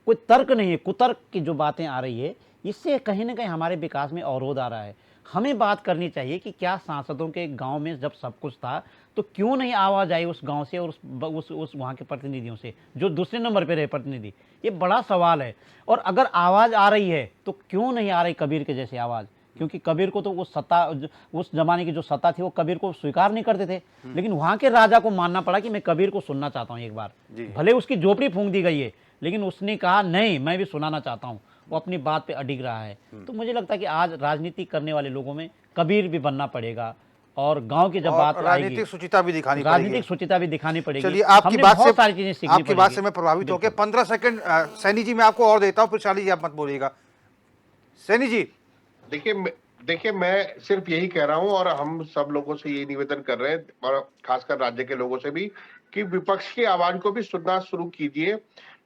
कोई तर्क नहीं है, कुतर्क की जो बातें आ रही है, इससे कहीं ना कहीं हमारे विकास में अवरोध आ रहा है। हमें बात करनी चाहिए कि क्या सांसदों के गांव में जब सब कुछ था तो क्यों नहीं आवाज आई उस गांव से और उस वहां के प्रतिनिधियों से जो दूसरे नंबर पे रहे प्रतिनिधि। ये बड़ा सवाल है। और अगर आवाज आ रही है तो क्यों नहीं आ रही कबीर के जैसे आवाज, क्योंकि कबीर को तो उस जमाने की जो सत्ता थी वो कबीर को स्वीकार नहीं करते थे, लेकिन वहां के राजा को मानना पड़ा कि मैं कबीर को सुनना चाहता हूं एक बार। भले उसकी झोपड़ी फूंक दी गई है, लेकिन उसने कहा नहीं मैं भी सुनाना चाहता हूं, वो अपनी बात पे अडिग रहा है। तो मुझे लगता है कि आज राजनीति करने वाले लोगों में कबीर भी बनना पड़ेगा और गांव की जब बात आएगी राजनीतिक सुचिता भी दिखानी पड़ेगी। राजनीतिक सुचिता भी दिखानी पड़ेगी। चलिए आपकी बात से, सारी चीजें सीखनी आपकी बात से पड़ेगी। मैं प्रभावित होकर 15 सेकंड सैनी जी मैं आपको और देता हूं, फिर शाली जी आप मत बोलिएगा। सैनी जी देखिए मैं सिर्फ यही कह रहा हूं और हम सब लोगों से यही निवेदन कर रहे हैं और खासकर राज्य के लोगों से भी कि विपक्ष की आवाज को भी सुनना शुरू कीजिए।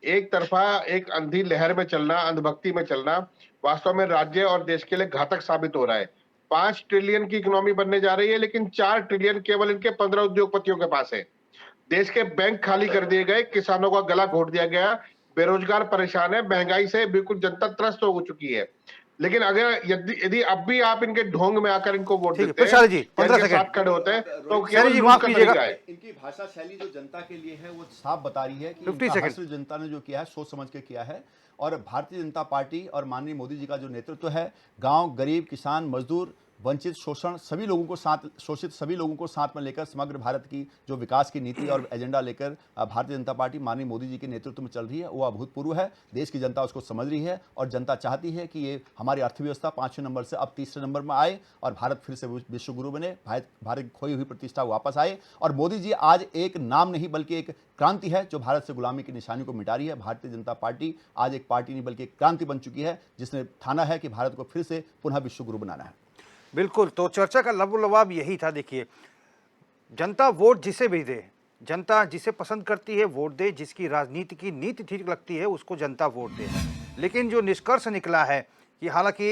एक तरफा एक अंधी लहर में चलना, अंधभक्ति में चलना वास्तव में राज्य और देश के लिए घातक साबित हो रहा है। 5 ट्रिलियन की इकोनॉमी बनने जा रही है, लेकिन 4 ट्रिलियन केवल इनके 15 उद्योगपतियों के पास है। देश के बैंक खाली कर दिए गए, किसानों का गला घोट दिया गया, बेरोजगार परेशान है, महंगाई से बिल्कुल जनता त्रस्त हो चुकी है। लेकिन अगर यदि अब भी आप इनके ढोंग में आकर इनको वोट देते हैं, जी 15 सेकंड साथ खड़े होते हैं तो सैनी जी माफ कीजिएगा। इनकी भाषा शैली जो जनता के लिए है वो साफ बता रही है कि 50 इनका सेकंड। हासिल जनता ने जो किया है सोच समझ के किया है। और भारतीय जनता पार्टी और माननीय मोदी जी का जो नेतृत्व है, गांव, गरीब, किसान, मजदूर, वंचित, शोषण सभी लोगों को साथ, शोषित सभी लोगों को साथ में लेकर समग्र भारत की जो विकास की नीति और एजेंडा लेकर भारतीय जनता पार्टी माननीय मोदी जी के नेतृत्व में चल रही है वो अभूतपूर्व है। देश की जनता उसको समझ रही है और जनता चाहती है कि ये हमारी अर्थव्यवस्था 5वें नंबर से अब 3रे नंबर में आए और भारत फिर से विश्व गुरु बने, भारत की खोई हुई प्रतिष्ठा वापस आए। और मोदी जी आज एक नाम नहीं बल्कि एक क्रांति है जो भारत से गुलामी की निशानी को मिटा रही है। भारतीय जनता पार्टी आज एक पार्टी नहीं बल्कि एक क्रांति बन चुकी है जिसने ठाना है कि भारत को फिर से पुनः विश्व गुरु बनाना है। बिल्कुल, तो चर्चा का लबोलबाब यही था। देखिए, जनता वोट जिसे भी दे, जनता जिसे पसंद करती है वोट दे, जिसकी राजनीति की नीति ठीक लगती है उसको जनता वोट दे। लेकिन जो निष्कर्ष निकला है कि हालांकि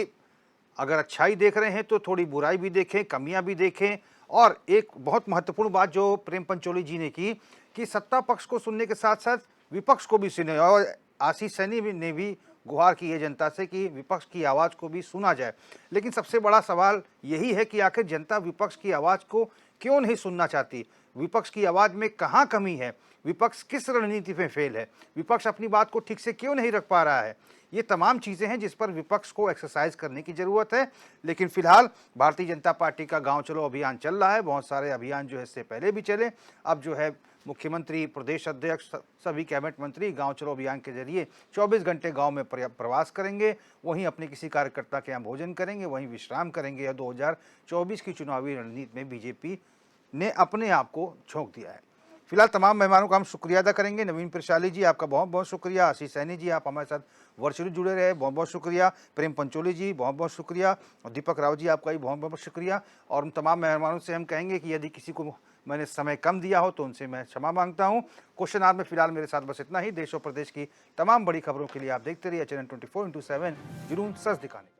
अगर अच्छाई देख रहे हैं तो थोड़ी बुराई भी देखें, कमियां भी देखें। और एक बहुत महत्वपूर्ण बात जो प्रेम पंचोली जी ने की कि सत्ता पक्ष को सुनने के साथ साथ विपक्ष को भी सुने, और आशीष सैनी ने भी गुहार की है जनता से कि विपक्ष की आवाज़ को भी सुना जाए। लेकिन सबसे बड़ा सवाल यही है कि आखिर जनता विपक्ष की आवाज़ को क्यों नहीं सुनना चाहती? विपक्ष की आवाज़ में कहाँ कमी है? विपक्ष किस रणनीति में फेल है? विपक्ष अपनी बात को ठीक से क्यों नहीं रख पा रहा है? ये तमाम चीज़ें हैं जिस पर विपक्ष को एक्सरसाइज करने की ज़रूरत है। लेकिन फिलहाल भारतीय जनता पार्टी का गांव चलो अभियान चल रहा है। बहुत सारे अभियान जो है इससे पहले भी चले। अब जो है मुख्यमंत्री, प्रदेश अध्यक्ष, सभी कैबिनेट मंत्री गांव चलो अभियान के जरिए 24 घंटे गांव में प्रवास करेंगे, वहीं अपने किसी कार्यकर्ता के यहाँ भोजन करेंगे, वहीं विश्राम करेंगे। यह 2024 की चुनावी रणनीति में बीजेपी ने अपने आप को झोंक दिया है। फिलहाल तमाम मेहमानों का हम शुक्रिया अदा करेंगे। नवीन प्रशाली जी आपका बहुत बहुत शुक्रिया। आशीष सैनी जी आप हमारे साथ वर्चुअली जुड़े रहे, बहुत बहुत शुक्रिया। प्रेम पंचोली जी बहुत बहुत शुक्रिया। और दीपक राव जी आपका भी बहुत बहुत शुक्रिया। और उन तमाम मेहमानों से हम कहेंगे कि यदि किसी को मैंने समय कम दिया हो तो उनसे मैं क्षमा मांगता हूं। क्वेश्चन आवर में फिलहाल मेरे साथ बस इतना ही। देश और प्रदेश की तमाम बड़ी खबरों के लिए आप देखते रहिए चैनल 24/7 जुनून सच दिखाने का।